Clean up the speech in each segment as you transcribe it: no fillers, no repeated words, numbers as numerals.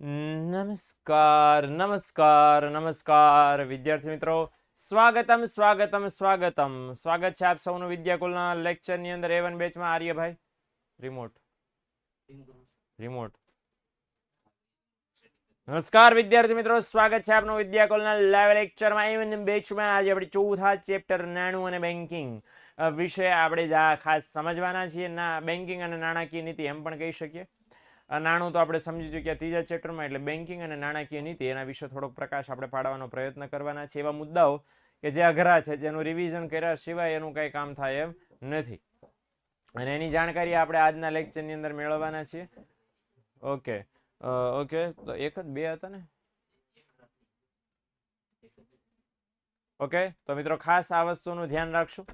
નમસ્કાર નમસ્કાર નમસ્કાર વિદ્યાર્થી મિત્રો, સ્વાગતમ સ્વાગતમ સ્વાગતમ સ્વાગત છે આપ સૌનું વિદ્યાકુલના લેક્ચરની અંદર A1 બેચમાં. આર્યભાઈ રિમોટ રિમોટ નમસ્કાર વિદ્યાર્થી મિત્રો, સ્વાગત છે આપનું વિદ્યાકુલના લાઈવ લેક્ચરમાં A1 બેચમાં. આજે આપણે ચોથા ચેપ્ટર નાણું અને બેન્કિંગ વિશે આપણે ખાસ સમજવાના છીએ. બેન્કિંગ અને નાણાકીય નીતિ એમ પણ કહી શકીએ. નાણું તો આપણે સમજી ચૂક્યા ત્રીજા ચેપ્ટરમાં, એટલે બેન્કિંગ અને નાણાકીય નીતિ એના વિશે થોડોક પ્રકાશ આપણે પાડવાનો પ્રયત્ન કરવાના છે. એવા મુદ્દાઓ કે જે અઘરા છે, જેનું રિવિઝન કર્યા સિવાય એનું કંઈ કામ થાય એમ નથી, અને એની જાણકારી આપણે આજના લેક્ચરની અંદર મેળવવાના છીએ. ઓકે ઓકે, તો એક જ બે હતા ને? ઓકે, તો મિત્રો ખાસ આ વસ્તુનું ધ્યાન રાખશું.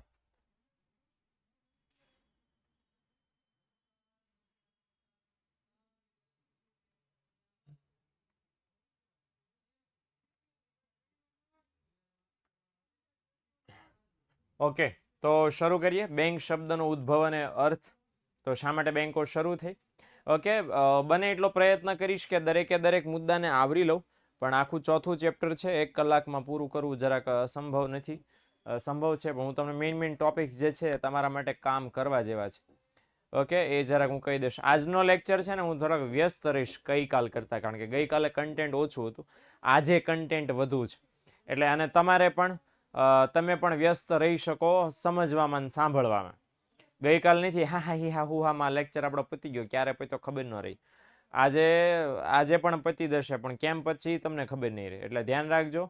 ઓકે, તો શરૂ કરીએ. બેંક શબ્દનો ઉદ્ભવ અને અર્થ. તો શા માટે બેંકો શરૂ થઈ? ઓકે, બને એટલો પ્રયત્ન કરીશ કે દરેક મુદ્દાને આવરી લઉં, પણ આખું ચોથું ચેપ્ટર છે, 1 કલાકમાં પૂરું કરવું જરાક સંભવ નથી. સંભવ છે, પણ હું તમને મેઇન ટોપિક જે છે તમારા માટે કામ કરવા જેવા છે. ઓકે, એ જરાક હું કહી દઈશ. આજનો લેક્ચર છે ને, હું થોડાક વ્યસ્ત રહીશ ગઈકાલ કરતાં, કારણ કે ગઈકાલે કન્ટેન્ટ ઓછું હતું, આજે કન્ટેન્ટ વધુ છે. એટલે અને તમારે પણ તમે પણ વ્યસ્ત રહી શકો સમજવામાં અને સાંભળવામાં. ગઈકાલ નથી હા લેક્ચર આપણો પતી ગયો, ક્યારે પત્યો ખબર ન રહી. આજે પણ પતી જશે, પણ કેમ પછી તમને ખબર નહીં રહે. એટલે ધ્યાન રાખજો,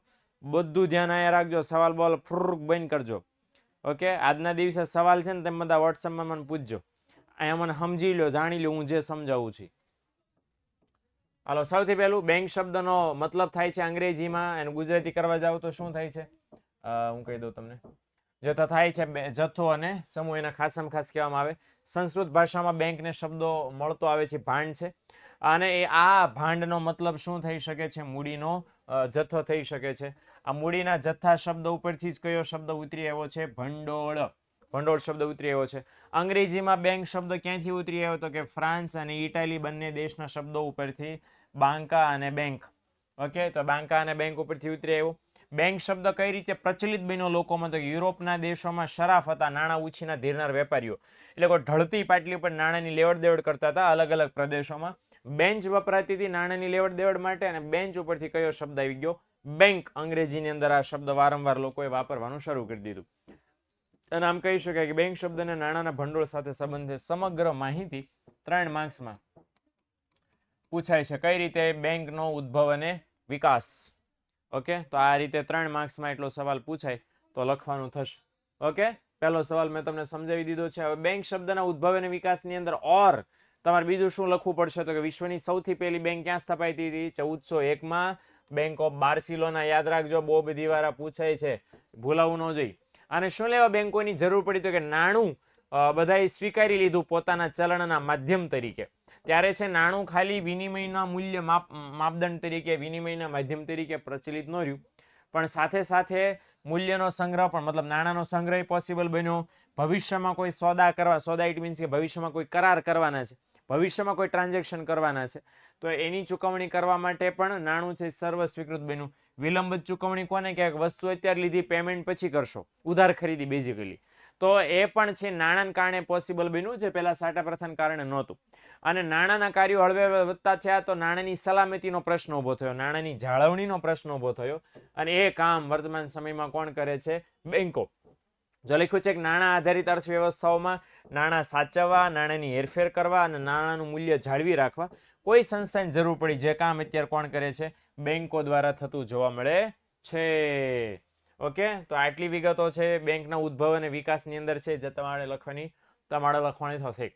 બધું ધ્યાન અહીંયા રાખજો. સવાલ બોલ ફ્રુક બંધ કરજો. ઓકે, આજના દિવસે સવાલ છે ને, તમે બધા વોટ્સઅપમાં મને પૂછજો. અહીંયા મને સમજી લો, જાણી લો હું જે સમજાવું છું. હાલો, સૌથી પહેલું બેંક શબ્દનો મતલબ થાય છે અંગ્રેજીમાં, અને ગુજરાતી કરવા જાવ તો શું થાય છે? હું કહી દઉં તમને. જથ્થા થાય છે જથ્થો અને સમૂહ, એના ખાસમાં ખાસ કહેવામાં આવે. સંસ્કૃત ભાષામાં બેંકને શબ્દો મળતો આવે છે ભાંડ છે, અને આ ભાંડનો મતલબ શું થઈ શકે છે? મૂડીનો જથ્થો થઈ શકે છે. આ મૂડીના જથ્થા શબ્દ ઉપરથી જ કયો શબ્દ ઉતરી આવ્યો છે? ભંડોળ. ભંડોળ શબ્દ ઉતરી આવ્યો છે. અંગ્રેજીમાં બેંક શબ્દ ક્યાંથી ઉતરી આવ્યો? તો કે ફ્રાન્સ અને ઇટાલી બંને દેશના શબ્દો ઉપરથી બાંકા અને બેંક. ઓકે, તો બાંકા અને બેંક ઉપરથી ઉતરી આવ્યો. બેંક શબ્દ કઈ રીતે પ્રચલિત બન્યો લોકોમાં? તો યુરોપના દેશોમાં શરાફ હતા, નાણાં ઉછીના ધીરનાર વેપારીઓ, એટલે કોઈ ઢળતી પાટલી ઉપર નાણાંની લેવડ દેવડ કરતા હતા. અલગ અલગ પ્રદેશોમાં બેન્ચ વપરાતી હતી નાણાંની લેવડ દેવડ માટે, અને બેન્ચ ઉપરથી કયો શબ્દ આવી ગયો? બેંક. અંગ્રેજીની અંદર આ શબ્દ વારંવાર લોકોએ વાપરવાનું શરૂ કરી દીધું, અને આમ કહી શકાય કે બેંક શબ્દને નાણાંના ભંડોળ સાથે સંબંધિત સમગ્ર માહિતી 3 માર્ક્સમાં પૂછાય છે. કઈ રીતે બેંકનો ઉદ્ભવ અને વિકાસ? ઓકે, તો આ રીતે 3 માર્ક્સમાં એટલો સવાલ પૂછાય તો લખવાનું થશે. ઓકે, પહેલો સવાલ મેં તમને સમજાવી દીધો છે. હવે બેંક શબ્દના ઉદ્ભવ અને વિકાસની અંદર ઓર તમારે બીજું શું લખવું પડશે? તો કે વિશ્વની સૌથી પહેલી બેંક ક્યાં સ્થપાઈ હતી? 1401માં. Bank of Barcelona. યાદ રાખજો, બહુ બધી વાર પૂછાય છે, ભૂલાવું ન જોઈએ. અને શું લેવા બેંકોની જરૂર પડી? તો કે નાણું બધાએ સ્વીકારી લીધું પોતાના ચલણના માધ્યમ તરીકે. ત્યારે છે નાણું ખાલી વિનિમયના મૂલ્ય માપદંડ તરીકે, વિનિમયના માધ્યમ તરીકે પ્રચલિત ન રહ્યું, પણ સાથે સાથે મૂલ્યનો સંગ્રહ પણ, મતલબ નાણાંનો સંગ્રહ પોસિબલ બન્યો. ભવિષ્યમાં કોઈ સોદા કરવા, સોદા ઇટ મીન્સ કે ભવિષ્યમાં કોઈ કરાર કરવાના છે, ભવિષ્યમાં કોઈ ટ્રાન્ઝેક્શન કરવાના છે, તો એની ચૂકવણી કરવા માટે પણ નાણું છે સર્વ સ્વીકૃત બન્યું. વિલંબિત ચૂકવણી કોને કહેવાય? વસ્તુ અત્યારે લીધી, પેમેન્ટ પછી કરશો, ઉધાર ખરીદી બેઝિકલી. તો એ પણ છે નાણાંના કારણે પોસિબલ બન્યું, જે પહેલા સાટા પ્રથાના કારણે નહોતું. અને નાણાંના કાર્યો હળવે વધતા થયા તો નાણાંની સલામતીનો પ્રશ્ન ઊભો થયો, નાણાંની જાળવણીનો પ્રશ્ન ઊભો થયો, અને એ કામ વર્તમાન સમયમાં કોણ કરે છે? બેંકો. જો લખ્યું છે કે નાણાં આધારિત અર્થવ્યવસ્થાઓમાં નાણાં સાચવવા, નાણાંની હેરફેર કરવા અને નાણાંનું મૂલ્ય જાળવી રાખવા કોઈ સંસ્થાની જરૂર પડી, જે કામ અત્યારે કોણ કરે છે? બેંકો દ્વારા થતું જોવા મળે છે. ઓકે, તો આટલી વિગતો છે બેંકના ઉદ્ભવ અને વિકાસની અંદર છે, જે તમારે લખવાની થશે.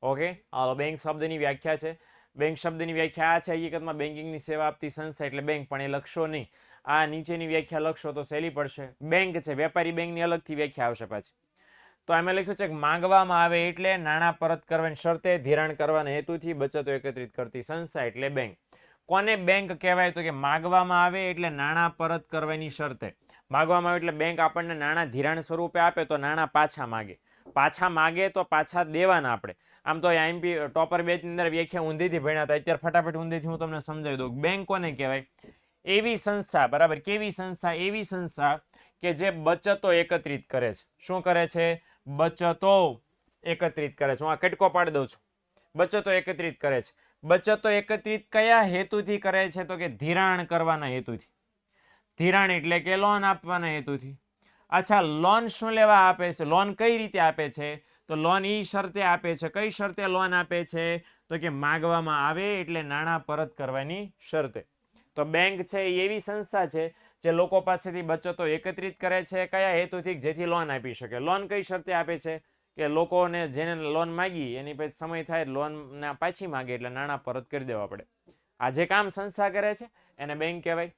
ઓકે, બેંક શબ્દની વ્યાખ્યા છે. બેંક શબ્દની વ્યાખ્યા આ છે, હકીકતમાં બેન્કિંગની સેવા આપતી સંસ્થા એટલે બેંક, પણ એ લખશો નહીં. આ નીચેની વ્યાખ્યા લખશો તો સહેલી પડશે. બેંક છે, વેપારી બેંકની અલગથી વ્યાખ્યા આવશે પાછી. તો આમાં લખ્યું છે કે માંગવામાં આવે એટલે નાણાં પરત કરવાની શરતે, ધિરાણ કરવાના હેતુથી બચતો એકત્રિત કરતી સંસ્થા એટલે બેંક. કોને બેંક કહેવાય? તો કે માગવામાં આવે એટલે નાણાં પરત કરવાની શરતે. માગવામાં આવે એટલે બેંક આપણને નાણાં ધિરાણ સ્વરૂપે આપે તો નાણાં પાછા માગે, પાછા માગે તો પાછા દેવાના આપણે. આમ તો આઈએમપી ટોપર બેચની અંદર વ્યાખ્યા ઊંધીથી ભણ્યા હતા, અત્યારે ફટાફટ ઊંધીથી હું તમને સમજાવી દઉં. બેંક કોને કહેવાય? એવી સંસ્થા, બરાબર, કેવી સંસ્થા? એવી સંસ્થા કે જે બચતો એકત્રિત કરે છે. શું કરે છે? બચતો એકત્રિત કરે છે. હું આ કટકો પાડી દઉં છું. બચતો એકત્રિત કરે છે. બચતો એકત્રિત કયા હેતુથી કરે છે? તો કે ધિરાણ કરવાના હેતુથી. ધિરાણ એટલે કે લોન આપવાના હેતુથી. અચ્છા, લોન શું લેવા આપે છે? લોન કઈ રીતે આપે છે? તો લોન ઈ શરતે આપે છે. કઈ શરતે લોન આપે છે? તો કે માગવામાં આવે એટલે નાણાં પરત કરવાની શરતે. તો બેંક છે એ એવી સંસ્થા છે જે લોકો પાસેથી બચતો એકત્રિત કરે છે. કયા હેતુથી? જેથી લોન આપી શકે. લોન કઈ શરતે આપે છે? કે લોકોને જેને લોન માગી એની પછી સમય થાય લોન પાછી માગે એટલે નાણાં પરત કરી દેવા પડે. આ જે કામ સંસ્થા કરે છે એને બેંક કહેવાય.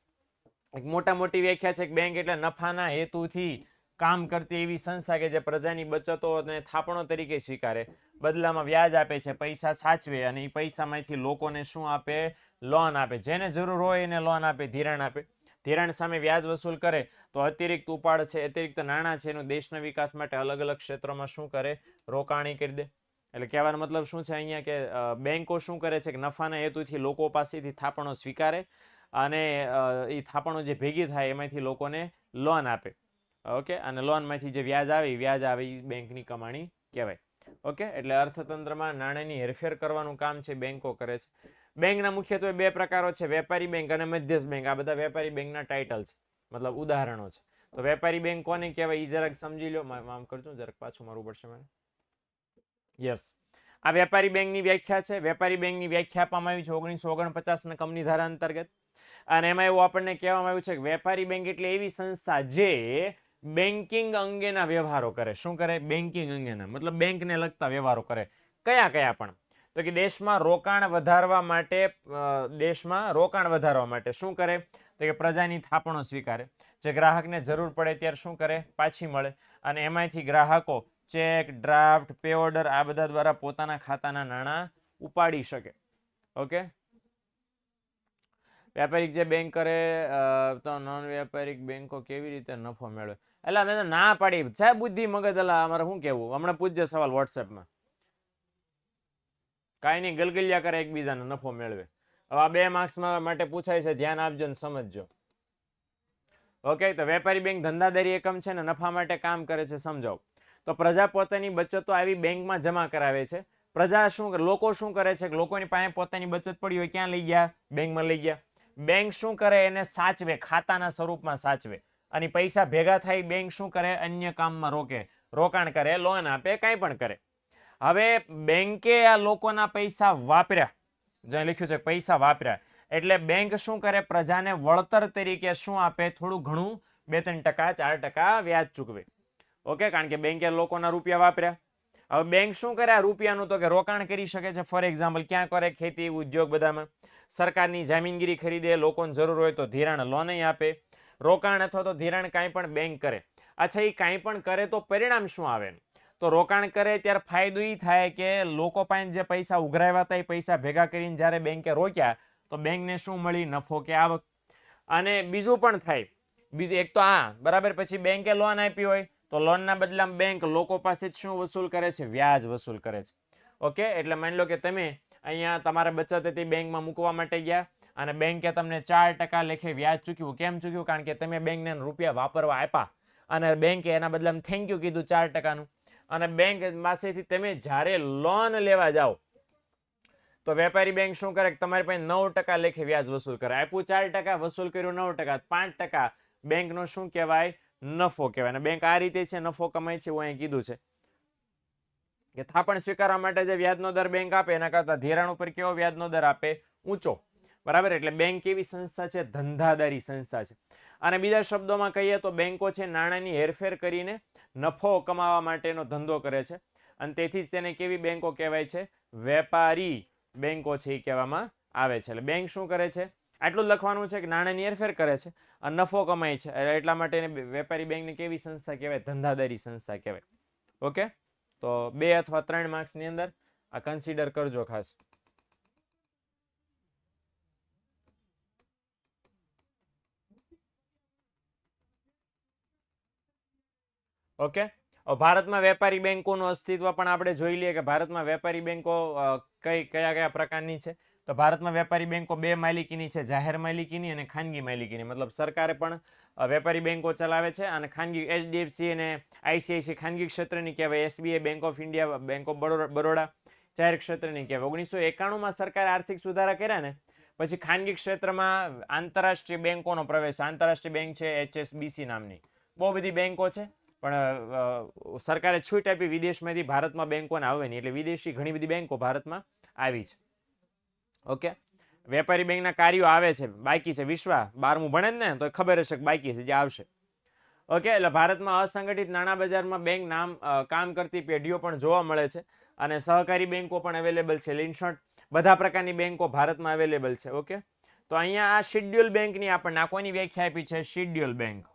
એક મોટા મોટી વ્યાખ્યા છે કે બેંક એટલે નફાના હેતુથી કામ કરતી એવી સંસ્થા કે જે પ્રજાની બચતો અને થાપણો તરીકે સ્વીકારે, બદલામાં વ્યાજ આપે છે, પૈસા સાચવે અને એ પૈસામાંથી લોકોને શું આપે? લોન આપે. જેને જરૂર હોય એને લોન આપે, ધિરાણ આપે. ધિરાણ સામે વ્યાજ વસૂલ કરે તો અતિરિક્ત ઉપાડ છે, અતિરિક્ત નાણાં છે એનું દેશના વિકાસ માટે અલગ અલગ ક્ષેત્રોમાં શું કરે? રોકાણી કરી દે. એટલે કહેવાનો મતલબ શું છે અહીંયા કે બેંકો શું કરે છે કે નફાના હેતુથી લોકો પાસેથી થાપણો સ્વીકારે અને એ થાપણો જે ભેગી થાય એમાંથી લોકોને લોન આપે. ઓકે, અને લોનમાંથી જે વ્યાજ આવે એ બેંકની કમાણી કહેવાય. ઓકે, એટલે અર્થતંત્રમાં નાણાંની હેરફેર કરવાનું કામ છે બેંકો કરે છે. બેંકના મુખ્યત્વે બે પ્રકારો છે, વેપારી બેંક અને મધ્યસ્થ બેંક. આ બધા વેપારી બેંકના ટાઇટલ છે, મતલબ ઉદાહરણો છે. તો વેપારી બેંક કોને કહેવાય એ જરાક સમજી લો. આમ કરજો, જરાક પાછું મારવું પડશે મને. યસ, આ વેપારી બેંકની વ્યાખ્યા છે. વેપારી બેંકની વ્યાખ્યા આપવામાં આવી છે 1949ના કંપની ધારા અંતર્ગત. અને એમાં એવું આપણને કહેવામાં આવ્યું છે કે વેપારી બેંક એટલે એવી સંસ્થા જે બેન્કિંગ અંગેના વ્યવહારો કરે. શું કરે? બેન્કિંગ અંગેના, મતલબ બેંકને લગતા વ્યવહારો કરે. કયા કયા પણ? તો કે દેશમાં રોકાણ વધારવા માટે શું કરે? તો કે પ્રજાની થાપણો સ્વીકારે. જે ગ્રાહકને જરૂર પડે ત્યારે શું કરે? પાછી મળે. અને એમાંથી ગ્રાહકો ચેક, ડ્રાફ્ટ, પે ઓર્ડર આ બધા દ્વારા પોતાના ખાતાના નાણાં ઉપાડી શકે. ઓકે, વ્યાપારિક જે બેંક કરે તો નોન વ્યાપારિક બેંકો કેવી રીતે નફો મેળવે? એટલે મેં તો ના પાડી છે. બુદ્ધિ મગજ અલા અમારે શું કેવું? હમણાં પૂછજે સવાલ વોટ્સએપમાં. કાંઈ નહીં, ગલગલિયા કરે એકબીજાને નફો મેળવે. હવે આ 2 માર્ક્સ માટે પૂછાય છે, ધ્યાન આપજો ને સમજજો. ઓકે, તો વેપારી બેંક ધંધાદારી એકમ છે ને નફા માટે કામ કરે છે. સમજાવો. તો પ્રજા પોતાની બચતો આવી બેંકમાં જમા કરાવે છે. લોકો શું કરે છે? લોકોની પાસે પોતાની બચત પડી હોય, ક્યાં લઈ ગયા? બેંકમાં લઈ ગયા. બેંક શું કરે? એને સાચવે, ખાતાના સ્વરૂપમાં સાચવે. અને પૈસા ભેગા થાય બેંક શું કરે? અન્ય કામમાં રોકાણ કરે, લોન આપે, કાંઈ પણ કરે. હવે બેંકે આ લોકોના પૈસા વાપર્યા, જ્યાં લખ્યું છે પૈસા વાપર્યા, એટલે બેંક શું કરે? પ્રજાને વળતર તરીકે શું આપે? થોડું ઘણું 2-3%, 4% વ્યાજ ચૂકવે. ઓકે, કારણ કે બેંકે લોકોના રૂપિયા વાપર્યા. હવે બેંક શું કરે આ રૂપિયાનું? તો કે રોકાણ કરી શકે છે. ફોર એક્ઝામ્પલ ક્યાં કરે? ખેતી, ઉદ્યોગ બધામાં. સરકારની જામીનગીરી ખરીદે, લોકોને જરૂર હોય તો ધિરાણ લોન આપે. રોકાણ અથવા તો ધિરાણ કાંઈ પણ બેંક કરે. અચ્છા, એ કાંઈ પણ કરે તો પરિણામ શું આવે? તો રોકાણ કરે ત્યારે ફાયદો એ થાય કે લોકો પાસે જે પૈસા ઉઘરાવ્યા હતા એ પૈસા ભેગા કરીને જ્યારે બેંકે રોક્યા તો બેંકને શું મળી? નફો કે આવક. અને બીજું પણ થાય. બીજું એક તો બરાબર. પછી બેંકે લોન આપી હોય તો લોનના બદલામાં બેંક લોકો પાસે શું વસૂલ કરે છે? વ્યાજ વસૂલ કરે છે. ઓકે, એટલે માની લો કે તમે અહીંયા તમારા બચત હતી બેંકમાં મૂકવા માટે ગયા અને બેંકે તમને 4% લેખે વ્યાજ ચૂક્યું. કેમ ચૂક્યું? કારણ કે તમે બેંકને રૂપિયા વાપરવા આપ્યા અને બેંકે એના બદલામાં થેન્ક યુ કીધું 4%નું. અને બેંક પાસેથી તમે જ્યારે લોન લેવા જાઓ તો વેપારી બેંક શું કરે? તમારી પાસે 9% લેખે વ્યાજ વસૂલ કરે. આપ્યું 4%, વસૂલ કર્યું 9%, 5% બેંકનો શું કહેવાય? નફો કહેવાય. અને બેંક આ રીતે છે નફો કમાય છે. એવું અહીં કીધું છે કે થાપણ સ્વીકારવા માટે જે વ્યાજનો દર બેંક આપે એના કરતાં ધિરાણ ઉપર કેવો વ્યાજનો દર આપે? ઊંચો. બરાબર. એટલે બેંક કેવી સંસ્થા છે? ધંધાદારી સંસ્થા છે. અને બીજા શબ્દોમાં કહીએ તો બેંકો છે નાણાંની હેરફેર કરીને નફો કમાવા માટેનો ધંધો કરે છે. અને તેથી જ તેને કેવી બેંકો કહેવાય છે? વેપારી બેંકો છે એ કહેવામાં આવે છે. એટલે બેંક શું કરે છે? આટલું જ લખવાનું છે કે નાણાંની હેરફેર કરે છે અને નફો કમાય છે. એટલા માટે વેપારી બેંકને કેવી સંસ્થા કહેવાય? ધંધાદારી સંસ્થા કહેવાય. ઓકે, તો 2 અથવા 3 માર્ક્સની અંદર આ કન્સિડર કરજો ખાસ. ઓકે, ભારતમાં વેપારી બેંકોનું અસ્તિત્વ પણ આપણે જોઈ લઈએ કે ભારતમાં વેપારી બેંકો કયા કયા પ્રકારની છે. તો ભારતમાં વેપારી બેંકો બે માલિકીની છે, જાહેર માલિકીની અને ખાનગી માલિકીની. મતલબ સરકારે પણ વેપારી બેંકો ચલાવે છે અને ખાનગી HDFC અને ICICI ખાનગી ક્ષેત્રની કહેવાય, SBI, bank of India, bank of Baroda જાહેર ક્ષેત્રની કહેવાય. 1991માં સરકારે આર્થિક સુધારા કર્યા ને પછી ખાનગી ક્ષેત્રમાં આંતરરાષ્ટ્રીય બેંકોનો પ્રવેશ. આંતરરાષ્ટ્રીય બેંક છે HSBC નામની. બહુ બધી બેંકો છે પણ સરકારે છૂટ આપી વિદેશમાંથી ભારતમાં બેંકોને આવે નહીં, એટલે વિદેશી ઘણી બધી બેંકો ભારતમાં આવી છે. ઓકે, વેપારી બેંકના કાર્યો આવે છે, બાકી છે. વિશ્વા 12મું ભણે જ ને તો ખબર હશે કે બાકી છે, જે આવશે. ઓકે, એટલે ભારતમાં અસંગઠિત નાણાં બજારમાં બેંક કામ કરતી પેઢીઓ પણ જોવા મળે છે અને સહકારી બેંકો પણ અવેલેબલ છે. ઇન શોર્ટ બધા પ્રકારની બેંકો ભારતમાં અવેલેબલ છે. ઓકે, તો અહીંયા આ શેડ્યુલ બેંકની આપણને આ કોની વ્યાખ્યા આપી છે? Schedule bank.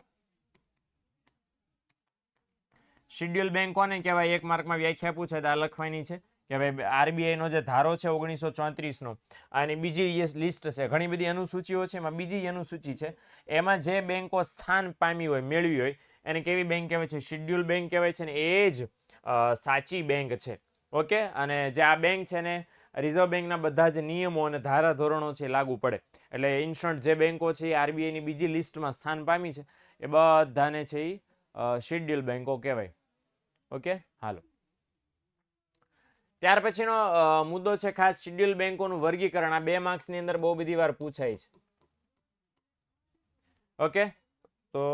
શેડ્યુલ બેંક કોને કહેવાય? એક માર્કમાં વ્યાખ્યા પૂછે તો આ લખવાની છે કે ભાઈ RBI નો જે ધારો છે 1934નો, અને બીજી લિસ્ટ છે, ઘણી બધી અનુસૂચિઓ છે, એમાં બીજી અનુસૂચિ છે, એમાં જે બેંકો સ્થાન પામી હોય, મેળવી હોય, એને કેવી બેંક કહેવાય છે? શેડ્યુલ બેંક કહેવાય છે. ને એ જ સાચી બેંક છે. ઓકે, અને જે આ બેંક છે ને રિઝર્વ બેંકના બધા જ નિયમો અને ધારા ધોરણો છે લાગુ પડે. એટલે ઇન શોર્ટ જે બેંકો છે એ RBI ની બીજી લિસ્ટમાં સ્થાન પામી છે એ બધાને છે એ શેડ્યુલ બેંકો કહેવાય. ઓકે, હાલો. ત્યાર પછીનો મુદ્દો છે ખાસ શેડ્યુલ બેંકોનું વર્ગીકરણ. આ 2 માર્ક્સની અંદર બહુ બધી વાર પૂછાય છે. ઓકે, તો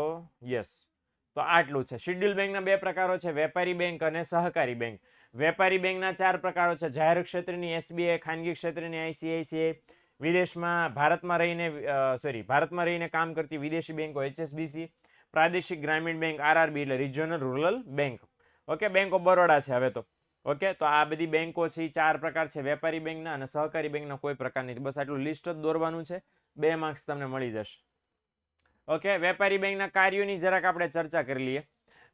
યસ, તો આટલું છે. શેડ્યુલ બેંકના 2 પ્રકારો છે, વેપારી બેંક અને સહકારી બેંક. વેપારી બેંકના 4 પ્રકારો છે, જાહેર ક્ષેત્રની SBI, ખાનગી ક્ષેત્રની ICICI, વિદેશમાં ભારતમાં રહીને કામ કરતી વિદેશી બેંકો HSBC, પ્રાદેશિક ગ્રામીણ બેંક RRB એટલે regional rural bank. Okay, bank of Baroda છે હવે તો. ઓકે, તો આ બધી બેંકો છે એ 4 પ્રકાર છે, વેપારી બેંકના અને સહકારી બેંકના કોઈ પ્રકાર નથી. બસ આટલું લિસ્ટ જ દોરવાનું છે, 2 માર્ક્સ તમને મળી જશે. ઓકે, વેપારી બેંકના કાર્યોની જરાક આપણે ચર્ચા કરી લઈએ.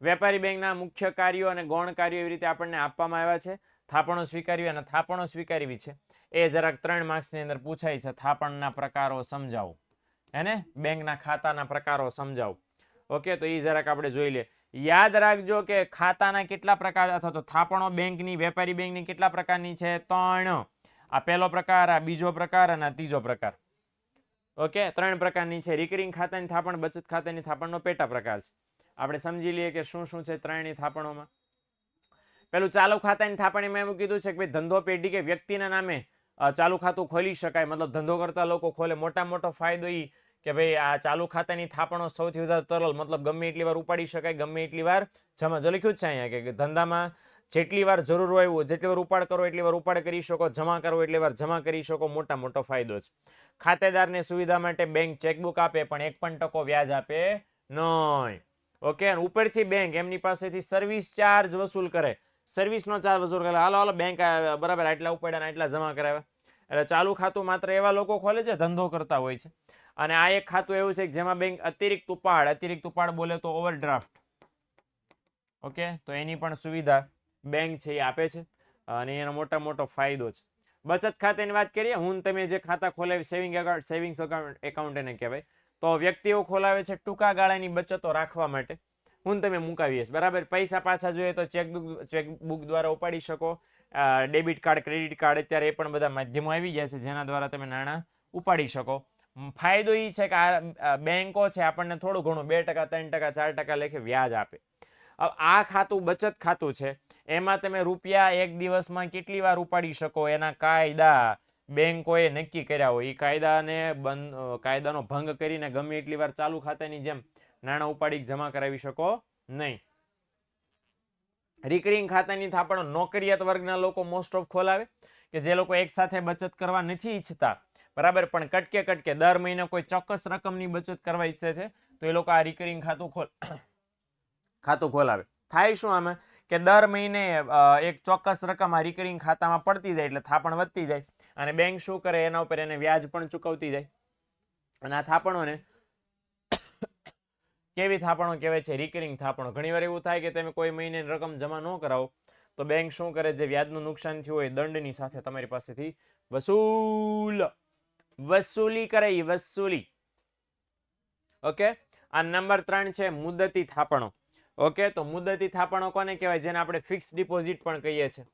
વેપારી બેંકના મુખ્ય કાર્યો અને ગૌણ કાર્યો એવી રીતે આપણને આપવામાં આવ્યા છે. થાપણો સ્વીકારવી અને થાપણો સ્વીકારવી છે એ જરાક 3 માર્ક્સની અંદર પૂછાય છે. થાપણના પ્રકારો સમજાવો, હેને, બેંકના ખાતાના પ્રકારો સમજાવો. ઓકે, તો એ જરાક આપણે જોઈ લઈએ. યાદ રાખજો કે ખાતાના કેટલા પ્રકાર અથવા તો થાપણો બેંકની, વેપારી બેંકની કેટલા પ્રકારની છે? 3. આ પહેલો પ્રકાર, આ બીજો પ્રકાર અને આ ત્રીજો પ્રકાર. ઓકે, 3 પ્રકારની છે. રિકરિંગ ખાતાની થાપણ, બચત ખાતાની થાપણનો પેટા પ્રકાર છે. આપણે સમજી લઈએ કે શું શું છે 3ની થાપણોમાં. પેલું ચાલુ ખાતાની થાપણીમાં એવું કીધું છે કે ભાઈ ધંધો પેઢી કે વ્યક્તિના નામે ચાલુ ખાતું ખોલી શકાય. મતલબ ધંધો કરતા લોકો ખોલે. મોટો ફાયદો એ કે ભાઈ આ ચાલુ ખાતાની થાપણો સૌથી વધારે તરલ, મતલબ ગમે એટલી વાર ઉપાડી શકાય, ગમે એટલી વાર જમા. જો લખ્યું જ છે અહીંયા કે ધંધામાં જેટલી વાર જરૂર હોય, જેટલી વાર ઉપાડ કરો એટલી વાર ઉપાડ કરી શકો, જમા કરો એટલી વાર જમા કરી શકો. મોટો ફાયદો છે. ખાતેદારને સુવિધા માટે બેંક ચેકબુક આપે પણ 1% વ્યાજ આપે નહીં. ઓકે, અને ઉપરથી બેંક એમની પાસેથી સર્વિસ ચાર્જ વસૂલ કરે. સર્વિસનો ચાર્જ વસૂલ કરે. હાલો બેંક બરાબર આટલા ઉપાડ્યા આટલા જમા કરાવ્યા. એટલે ચાલુ ખાતું માત્ર એવા લોકો ખોલે છે ધંધો કરતા હોય છે. અને આ એક ખાતું એવું છે કે જેમાં બેંક અતિરિક્ત ઉપાડ બોલે તો ઓવરડ્રાફ્ટ. ઓકે, તો એની પણ સુવિધા બેંક છે એ આપે છે અને એનો મોટો ફાયદો છે. બચત ખાતાની વાત કરીએ, હું તમે જે ખાતા ખોલાવી સેવિંગ્સ એકાઉન્ટ એને કહેવાય. તો વ્યક્તિઓ ખોલાવે છે ટૂંકા ગાળાની બચતો રાખવા માટે. હું તમે મુકાવીએ બરાબર. પૈસા પાછા જોઈએ તો ચેકબુક દ્વારા ઉપાડી શકો. ડેબિટ કાર્ડ, ક્રેડિટ કાર્ડ, અત્યારે એ પણ બધા માધ્યમો આવી ગયા છે જેના દ્વારા તમે નાણાં ઉપાડી શકો. ફાયદો એ છે કે આ બેંકો છે આપણને થોડું ઘણું 2%, 3%, 4% લેખે વ્યાજ આપે. આ ખાતું બચત ખાતું છે, એમાં તમે રૂપિયા એક દિવસમાં કેટલી વાર ઉપાડી શકો એના કાયદા બેંકોએ નક્કી કર્યા હોય. એ કાયદાનો ભંગ કરીને ગમે એટલી વાર ચાલુ ખાતાની જેમ નાણાં ઉપાડી જમા કરાવી શકો નહીં. રિકરિંગ ખાતાની થાપણો નોકરિયાત વર્ગના લોકો મોસ્ટ ઓફ ખોલાવે, કે જે લોકો એક સાથે બચત કરવા નથી ઈચ્છતા બરાબર, પણ કટકે દર મહિને કોઈ ચોક્કસ રકમની બચત કરવા ઈચ્છે છે તો એ લોકો આ રિકરિંગ ખાતું ખોલાવે. થાય શું આમાં કે દર મહિને એક ચોક્કસ રકમ આ રિકરિંગ ખાતામાં પડતી જાય એટલે થાપણ વધતી જાય અને બેંક શું કરે એના ઉપર એને વ્યાજ પણ ચૂકવતી જાય. અને આ થાપણોને કેવી થાપણો કહેવાય છે? રિકરિંગ થાપણો. ઘણીવાર એવું થાય કે તમે કોઈ મહિને રકમ જમા ન કરાવો તો બેંક શું કરે, જે વ્યાજનું નુકસાન થયું હોય દંડની સાથે તમારી પાસેથી વસૂલી કરે. વસૂલી. ઓકે, આ નંબર 3 છે મુદતી થાપણો. ઓકે, તો મુદતી થાપણો કોને કહેવાય? જેને આપણે ફિક્સ ડિપોઝિટ પણ કહીએ છીએ.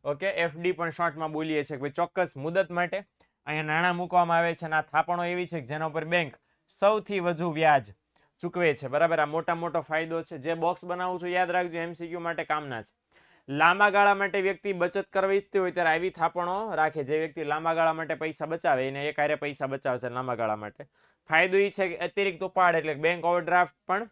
ઓકે, એફડી પણ શોર્ટમાં બોલીએ છીએ કે ચોક્કસ મુદત માટે અહીંયા નાણાં મૂકવામાં આવે છે અને આ થાપણો એવી છે કે જેના ઉપર બેંક સૌથી વધુ વ્યાજ ચૂકવે છે. બરાબર, આ મોટો ફાયદો છે. જે બોક્સ બનાવું છું યાદ રાખજો, MCQ માટે કામના છે. લાંબા ગાળા માટે વ્યક્તિ બચત કરવા ઈચ્છતી હોય ત્યારે આવી થાપણો રાખે. જે વ્યક્તિ લાંબા ગાળા માટે પૈસા બચાવે એને એક હારે પૈસા બચાવે છે લાંબા ગાળા માટે. ફાયદો એ છે કે અતિરિક્ત ઉપાડ એટલે બેંક ઓવરડ્રાફ્ટ પણ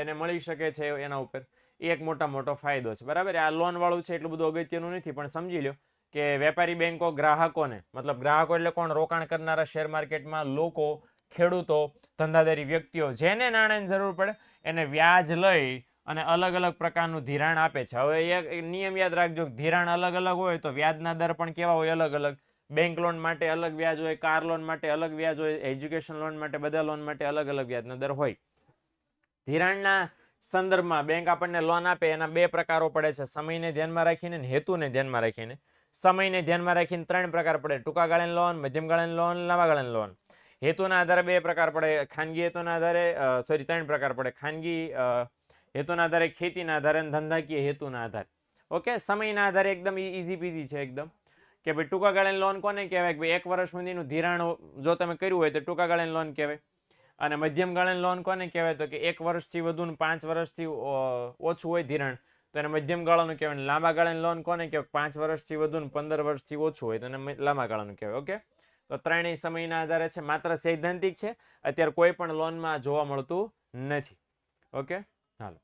એને મળી શકે છે એના ઉપર. એ એક મોટો ફાયદો છે. બરાબર, આ લોન વાળું છે એટલું બધું અગત્યનું નથી, પણ સમજી લો કે વેપારી બેંકો ગ્રાહકોને, મતલબ ગ્રાહકો એટલે કોણ? રોકાણ કરનારા શેર માર્કેટમાં લોકો, ખેડૂતો, ધંધાદારી વ્યક્તિઓ, જેને નાણાંની જરૂર પડે એને વ્યાજ લઈ અને અલગ અલગ પ્રકારનું ધિરાણ આપે છે. હવે એક નિયમ યાદ રાખજો, ધિરાણ અલગ અલગ હોય તો વ્યાજના દર પણ કેવા હોય? અલગ અલગ. બેંક લોન માટે અલગ વ્યાજ હોય, કાર લોન માટે અલગ વ્યાજ હોય, એજ્યુકેશન લોન માટે, બધા લોન માટે અલગ અલગ વ્યાજના દર હોય. ધિરાણના સંદર્ભમાં બેંક આપણને લોન આપે એના બે પ્રકારો પડે છે, સમયને ધ્યાનમાં રાખીને અને હેતુને ધ્યાનમાં રાખીને. સમયને ધ્યાનમાં રાખીને 3 પ્રકાર પડે: ટૂંકા ગાળાની લોન, મધ્યમ ગાળાની લોન, લાંબા ગાળાની લોન. હેતુના આધારે 2 પ્રકાર પડે, ખાનગી હેતુના આધારે 3 પ્રકાર પડે, ખાનગી હેતુના આધારે, ખેતીના આધારે અને ધંધાકીય હેતુના આધારે. ઓકે, સમયના આધારે એકદમ ઈઝી પીઝી છે એકદમ, કે ભાઈ ટૂંકા ગાળાની લોન કોને કહેવાય? કે ભાઈ 1 વર્ષ સુધીનું ધિરાણ જો તમે કર્યું હોય તો ટૂંકા ગાળાની લોન કહેવાય. અને મધ્યમ ગાળાની લોન કોને કહેવાય? તો કે 1 વર્ષથી વધુ ને 5 વર્ષથી ઓછું હોય ધિરાણ તો એને મધ્યમ ગાળાનું કહેવાય. લાંબા ગાળાની લોન કોને કહેવાય? 5 વર્ષથી વધુ ને 15 વર્ષથી ઓછું હોય તો એને લાંબા ગાળાનું કહેવાય. ઓકે, તો ત્રણેય સમયના આધારે છે, માત્ર સૈદ્ધાંતિક છે, અત્યારે કોઈ પણ લોનમાં જોવા મળતું નથી. ઓકે, હાલો.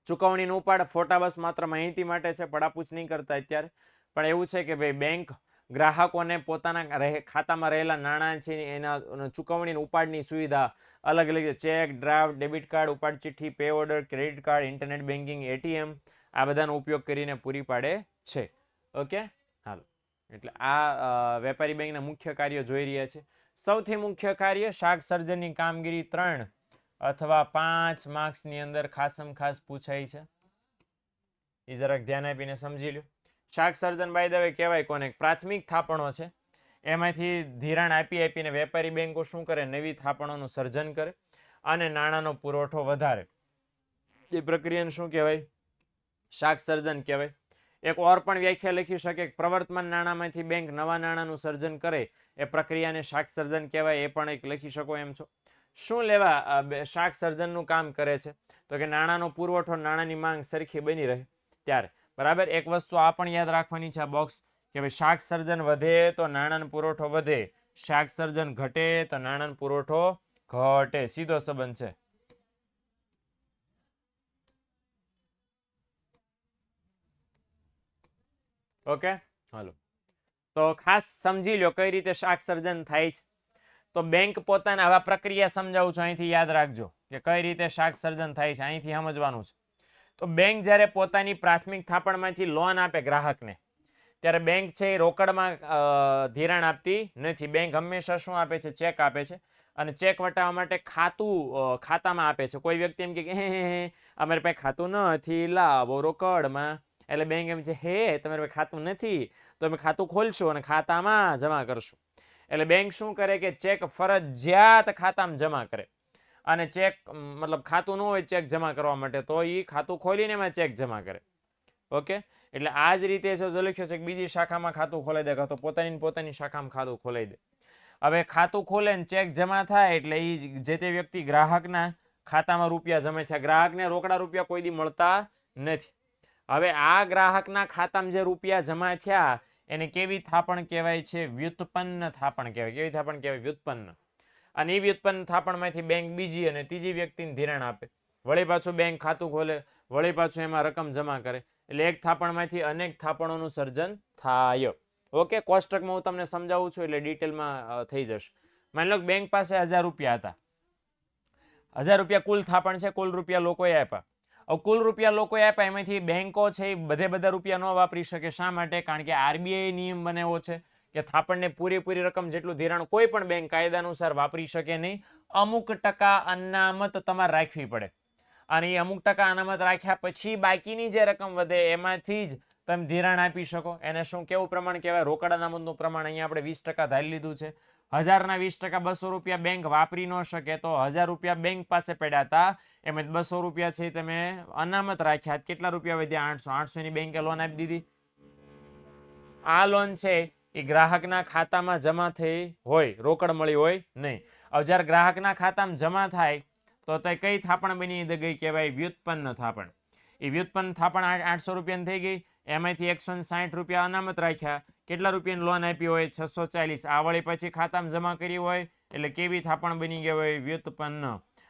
ચુકવણીનું ઉપાડ ફોટા બસ માત્ર માહિતી માટે છે, પડાપૂછ નહીં કરતા અત્યારે. પણ એવું છે કે ભાઈ બેંક ગ્રાહકોને પોતાના ખાતામાં રહેલા નાણાં છે એના ચુકવણી ઉપાડની સુવિધા અલગ અલગ ચેક, ડ્રાફ્ટ, ડેબિટ કાર્ડ, ઉપાડ ચિઠ્ઠી, pay order, credit card, internet banking, ATM આ બધાનો ઉપયોગ કરીને પૂરી પાડે છે. ઓકે, હાલો. એટલે આ વેપારી બેંકના મુખ્ય કાર્યો જોઈ રહ્યા છે. સૌથી મુખ્ય કાર્ય શાક સર્જનની કામગીરી 3 અથવા 5 માર્ક્સની અંદર ખાસમ ખાસ પૂછાય છે. એ જરાક ધ્યાન આપીને સમજી લો. શાક સર્જન બાય ધ વે કહેવાય કોને? પ્રાથમિક થાપણો છે એમાંથી ધિરાણ આપીને વેપારી બેંકો શું કરે? નવી થાપણોનું સર્જન કરે અને નાણાંનો પુરવઠો વધારે. એ પ્રક્રિયાને શું કહેવાય? શાક સર્જન કહેવાય. એક ઓર પણ વ્યાખ્યા લખી શકે, પ્રવર્તમાન નાણાંમાંથી બેંક નવા નાણાંનું સર્જન કરે એ પ્રક્રિયાને શાક સર્જન કહેવાય. એ પણ એક લખી શકો એમ છો. શું લેવા શાક સર્જનનું કામ કરે છે? તો કે નાણાંનો પુરવઠો, નાણાંની માંગ સરખી બની રહે ત્યારે. બરાબર, એક વસ્તુ આ પણ યાદ રાખવાની છે આ બોક્સ, કે ભાઈ શાક સર્જન વધે તો નાણાંનો પુરવઠો વધે, શાક સર્જન ઘટે તો નાણાંનો પુરવઠો ઘટે. સીધો સંબંધ છે. ઓકે, હાલો. તો ખાસ સમજી લો કઈ રીતે શાક સર્જન થાય છે. તો બેંક પોતાના આવા પ્રક્રિયા સમજાવું છું, અહીંથી યાદ રાખજો કે કઈ રીતે શાક સર્જન થાય છે, અહીંથી સમજવાનું છે. તો બેંક જ્યારે પોતાની પ્રાથમિક થાપણમાંથી લોન આપે ગ્રાહકને ત્યારે બેંક છે એ રોકડમાં ધિરાણ આપતી નથી. બેંક હંમેશા શું આપે છે? ચેક આપે છે. અને ચેક વટાવવા માટે ખાતામાં આપે છે. કોઈ વ્યક્તિ એમ કે અમારી પાસે ખાતું નથી, લાવો રોકડમાં. એટલે બેંક એમ છે, હે તમારી પાસે ખાતું નથી તો અમે ખાતું ખોલશું અને ખાતામાં જમા કરશું. એટલે બેંક શું કરે કે ચેક ફરજિયાત ખાતામાં જમા કરે. અને ચેક મતલબ ખાતું ન હોય ચેક જમા કરવા માટે તો એ ખાતું ખોલીને એમાં ચેક જમા કરે. ઓકે, એટલે આ જ રીતે જો લખ્યો છે કે બીજી શાખામાં ખાતું ખોલાઈ દે, તો પોતાની શાખામાં ખાતું ખોલાઈ દે. હવે ખાતું ખોલે ને ચેક જમા થાય એટલે એ જે તે વ્યક્તિ ગ્રાહકના ખાતામાં રૂપિયા જમા થયા. ગ્રાહકને રોકડા રૂપિયા કોઈ દી મળતા નથી. હવે આ ગ્રાહકના ખાતામાં જે રૂપિયા જમા થયા એને કેવી થાપણ કહેવાય છે? વ્યુત્પન્ન થાપણ કહેવાય. કેવી થાપણ કહેવાય? વ્યુત્પન્ન. અને એ વ્યુત્પન્ન થાપણમાંથી બેંક બીજી અને ત્રીજી વ્યક્તિને ધિરાણ આપે. વળી પાછું બેંક ખાતું ખોલે, વળી પાછું એમાં રકમ જમા કરે. એટલે એક થાપણમાંથી અનેક થાપણોનું સર્જન થાય. ઓકે, કોષ્ટકમાં હું તમને સમજાવું છું એટલે ડિટેલમાં થઈ જશે. માની લો બેંક પાસે 1000 રૂપિયા હતા. 1000 રૂપિયા કુલ થાપણ છે, કુલ રૂપિયા લોકોએ આપ્યા. કુલ રૂપિયા લોકોએ આપ્યા એમાંથી બેંકો છે એ બધા રૂપિયા ન વાપરી શકે. શા માટે? કારણ કે RBI નિયમ બનાવ્યો છે કે થાપણને પૂરેપૂરી રકમ જેટલું ધિરાણ કોઈ પણ બેંક કાયદા અનુસાર વાપરી શકે નહીં. અમુક ટકા અનામત તમારે રાખવી પડે. અને એ અમુક ટકા અનામત રાખ્યા પછી બાકીની જે રકમ વધે એમાંથી જ તમે ધિરાણ આપી શકો. એને શું કેવું પ્રમાણ કહેવાય? રોકડ અનામતનું પ્રમાણ. અહીંયા આપણે 20% ધારી લીધું છે. 1000ના 20%, 200 રૂપિયા બેંક વાપરી ન શકે તો 1000 રૂપિયા બેંક પાસે પડ્યા હતા, એમ 200 રૂપિયા છે તમે અનામત રાખ્યા. કેટલા રૂપિયા વધ્યા? 800. 800 ની બેંકે લોન આપી દીધી. આ લોન છે એ ગ્રાહકના ખાતામાં જમા થઈ હોય, રોકડ મળી હોય નહીં. હવે જ્યારે ગ્રાહકના ખાતામાં જમા થાય તો તે કઈ થાપણ બની ગઈ કહેવાય? વ્યુત્પન્ન થાપણ. એ વ્યુત્પન્ન થાપણ 800 રૂપિયાની થઈ ગઈ. એમાંથી 160 રૂપિયા અનામત રાખ્યા. કેટલા રૂપિયાની લોન આપી હોય? 640. આ વળી પછી ખાતામાં જમા કરી હોય એટલે કેવી થાપણ બની ગઈ હોય? વ્યુત્પન્ન.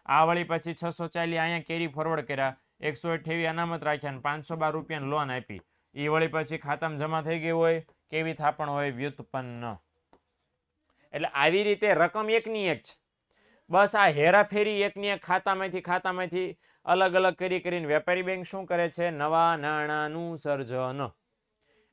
આ વળી પછી 640 અહીંયા કેરી ફોરવર્ડ કર્યા, 128 અનામત રાખ્યા અને 512 રૂપિયાની લોન આપી. એ વળી પછી ખાતામાં જમા થઈ ગઈ હોય, કેવી થાપણ હોય? વ્યુત્પન્ન. એટલે આવી રીતે રકમ એકની એક છે. બસ આ હેરાફેરી એકની એક ખાતામાંથી અલગ અલગ કરીને વેપારી બેંક શું કરે છે? નવા નાણાંનું સર્જન.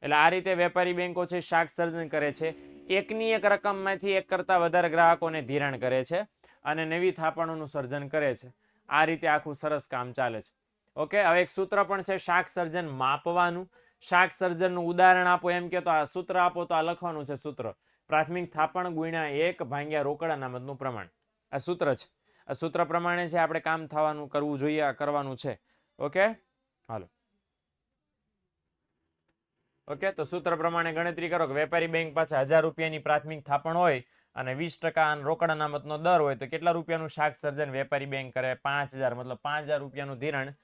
એટલે આ રીતે વેપારી બેંકો છે શાક સર્જન કરે છે. એકની એક રકમમાંથી એક કરતાં વધારે ગ્રાહકોને ધિરાણ કરે છે અને નવી થાપણોનું સર્જન કરે છે. આ રીતે આખું સરસ કામ ચાલે છે. ઓકે, હવે એક સૂત્ર પણ છે શાક સર્જન માપવાનું. શાક સર્જનનું ઉદાહરણ આપો એમ કે તો આ સૂત્ર આપો તો આ લખવાનું છે સૂત્ર: પ્રાથમિક થાપણ ગુણ્યા 1 ભાગ્યા રોકડ અનામતનું પ્રમાણ. આ સૂત્ર છે. આ સૂત્ર પ્રમાણે છે આપણે કામ થવાનું કરવું જોઈએ, આ કરવાનું છે. ઓકે, હાલો. ઓકે, તો સૂત્ર પ્રમાણે ગણતરી કરો કે વેપારી બેંક પાસે 1000 રૂપિયાની પ્રાથમિક થાપણ હોય અને 20% રોકડ અનામતનો દર હોય તો કેટલા રૂપિયાનું શાક સર્જન વેપારી બેંક કરે? 5000. મતલબ 5000 રૂપિયાનું ધિરાણ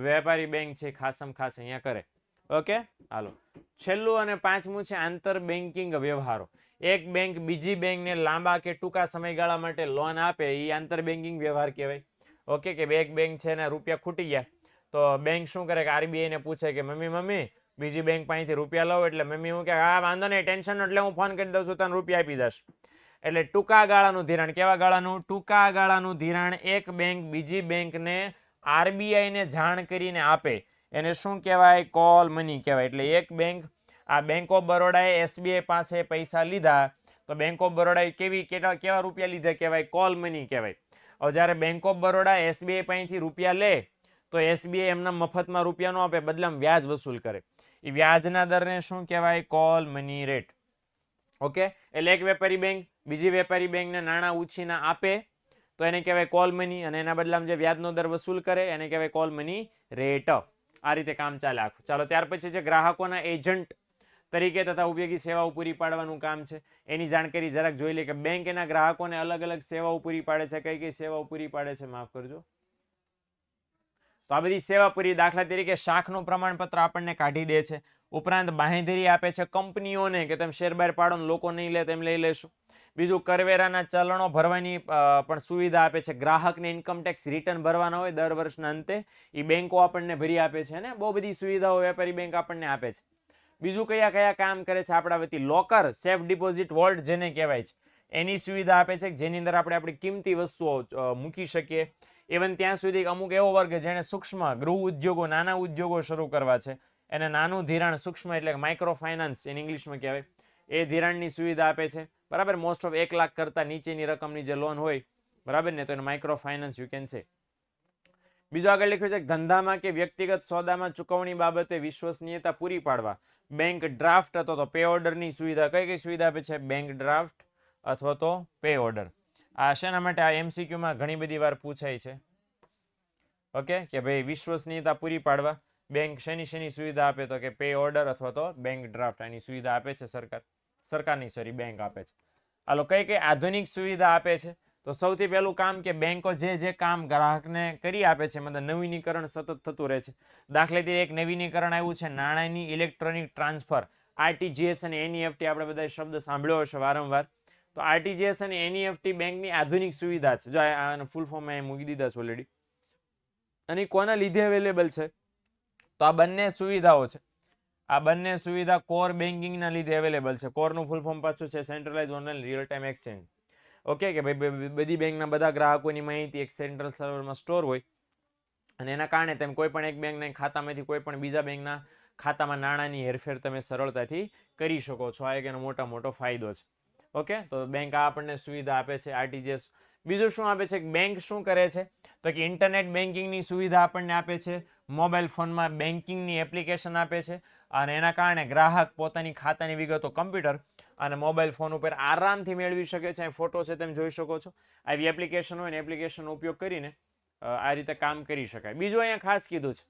વેપારી બેંક છે ખાસમ ખાસ અહીંયા કરે. ઓકે, હાલો. છેલ્લું અને પાંચમું છે આંતર બેન્કિંગ વ્યવહારો. એક બેંક બીજી બેંકને લાંબા કે ટૂંકા સમયગાળા માટે લોન આપે એ આંતર બેન્કિંગ વ્યવહાર કહેવાય. ઓકે, કે એક બેંક છે ને રૂપિયા ખૂટી ગયા તો બેંક શું કરે કે RBI ને પૂછે કે મમ્મી બીજી બેંક પાસેથી રૂપિયા લઉં, એટલે મમ્મી હું કે હા વાંધો નહીં, ટેન્શન એટલે હું ફોન કરી દઉં છું, તને રૂપિયા આપી દઈશ. એટલે ટૂંકા ગાળાનું ધિરાણ. કેવા ગાળાનું? ટૂંકા ગાળાનું ધિરાણ એક બેંક બીજી બેંકને RBI ને જાણ કરીને આપે એને શું કહેવાય? કોલ મની કહેવાય. એટલે એક બેંક, આ બેંક ઓફ બરોડાએ SBI પાસે પૈસા લીધા તો બેંક ઓફ બરોડાએ કેવા રૂપિયા લીધા કહેવાય? કોલ મની કહેવાય. હવે જ્યારે બેંક ઓફ બરોડા SBI પાસેથી રૂપિયા લે તો SBI એમના મફતમાં રૂપિયા ન આપે, બદલામાં વ્યાજ વસૂલ કરે. એ વ્યાજના દરને શું કહેવાય? Call money rate. ઓકે, એટલે એક વેપારી બેંક બીજી વેપારી બેંકને નાણાં ઉછીના આપે તો એને કહેવાય કોલ મની, અને એના બદલામાં જે વ્યાજનો દર વસૂલ કરે એને કહેવાય કોલ મની રેટ. આ રીતે કામ ચાલે આખું. ચાલો, ત્યાર પછી જે ગ્રાહકોના એજન્ટ તરીકે તથા ઉપયોગી સેવાઓ પૂરી પાડવાનું કામ છે એની જાણકારી જરાક જોઈ લે કે બેંક એના ગ્રાહકોને અલગ અલગ સેવાઓ પૂરી પાડે છે. કઈ કઈ સેવાઓ પૂરી પાડે છે? માફ કરજો. તો આ બધી સેવા પૂરી, દાખલા તરીકે શાખનું પ્રમાણપત્ર આપણને કાઢી દે છે. ઉપરાંત બાંહેધરી આપે છે કંપનીઓને કે તમે શેર બહાર પાડો ને લોકો નહીં લે તેમ લઈ લેશું. બીજું, કરવેરાના ચલણો ભરવાની પણ સુવિધા આપે છે. ગ્રાહકને ઇન્કમટેક્સ રિટર્ન ભરવાના હોય દર વર્ષના અંતે, એ બેંકો આપણને ભરી આપે છે ને. બહુ બધી સુવિધાઓ વેપારી બેંક આપણને આપે છે. બીજું કયા કયા કામ કરે છે આપણા વતી? લોકર, સેફ ડિપોઝિટ વોલ્ટ જેને કહેવાય છે, એની સુવિધા આપે છે જેની અંદર આપણે આપણી કિંમતી વસ્તુઓ મૂકી શકીએ. ઇવન ત્યાં સુધી અમુક એવો વર્ગ જેને સૂક્ષ્મ ગૃહ ઉદ્યોગો, નાના ઉદ્યોગો શરૂ કરવા છે એને નાનું ધિરાણ, સૂક્ષ્મ એટલે માઇક્રો ફાઇનાન્સ એને ઇંગ્લિશમાં કહેવાય, એ ધિરાણની સુવિધા આપે છે. બરાબર, મોસ્ટ ઓફ 1 લાખ કરતાં નીચેની રકમની જે લોન હોય, બરાબર ને, તો એને micro finance you can say. બીજું આગળ લખ્યું છે ધંધામાં કે વ્યક્તિગત સોદામાં ચૂકવણી બાબતે વિશ્વસનીયતા પૂરી પાડવા બેંક ડ્રાફ્ટ અથવા તો પે ઓર્ડરની સુવિધા. કઈ કઈ સુવિધા આપે છે? બેંક ડ્રાફ્ટ અથવા તો પે ઓર્ડર. આ શેના માટે? આ MCQમાં ઘણી બધી વાર પૂછાય છે. ઓકે, કે ભાઈ વિશ્વસનીયતા પૂરી પાડવા બેંક શેની સુવિધા આપે? તો કે પે ઓર્ડર અથવા તો બેંક ડ્રાફ્ટ. આની સુવિધા આપે છે સરકારની બેંક આપે છે. હાલો, કઈ કઈ આધુનિક સુવિધા આપે છે? તો સૌથી પહેલું કામ કે બેંકો જે કામ ગ્રાહકને કરી આપે છે, મતલબ નવીનીકરણ સતત થતું રહે છે. દાખલા તરીકે એક નવીનીકરણ આવ્યું છે નાણાંની ઇલેક્ટ્રોનિક ટ્રાન્સફર, RTGS અને NEFT. આપણે બધા શબ્દ સાંભળ્યો હશે વારંવાર. તો RTGS અને NEFT બેંકની આધુનિક સુવિધા છે. જો આને ફૂલ ફોર્મ મૂકી દીધા છે ઓલરેડી. અને કોના લીધે અવેલેબલ છે? તો આ બંને સુવિધાઓ છે. આ બંને સુવિધા કોર બેન્કિંગના લીધે અવેલેબલ છે. કોરનું ફૂલ ફોર્મ પાછું છે centralise online real time exchange. Okay, કે ભાઈ બધી બેંકના બધા ગ્રાહકોની માહિતી એક સેન્ટ્રલ સર્વરમાં સ્ટોર હોય અને એના કારણે તમે કોઈ પણ એક બેંકના ખાતામાંથી કોઈ પણ બીજા બેંકના ખાતામાં નાણાંની હેરફેર તમે સરળતાથી કરી શકો છો. આ એક એનો મોટો ફાયદો છે. ઓકે, તો બેંક આ આપણને સુવિધા આપે છે RTGS. બીજું શું આપે છે? બેંક શું કરે છે? તો કે ઇન્ટરનેટ બેન્કિંગની સુવિધા આપણને આપે છે. મોબાઈલ ફોનમાં બેન્કિંગની એપ્લિકેશન આપે છે અને એના કારણે ગ્રાહક પોતાની ખાતાની વિગતો કમ્પ્યુટર અને મોબાઈલ ફોન ઉપર આરામથી મેળવી શકે છે. ફોટો છે તેમ જોઈ શકો છો. આવી એપ્લિકેશન હોય ને એપ્લિકેશનનો ઉપયોગ કરીને આ રીતે કામ કરી શકાય. બીજું અહીંયા ખાસ કીધું છે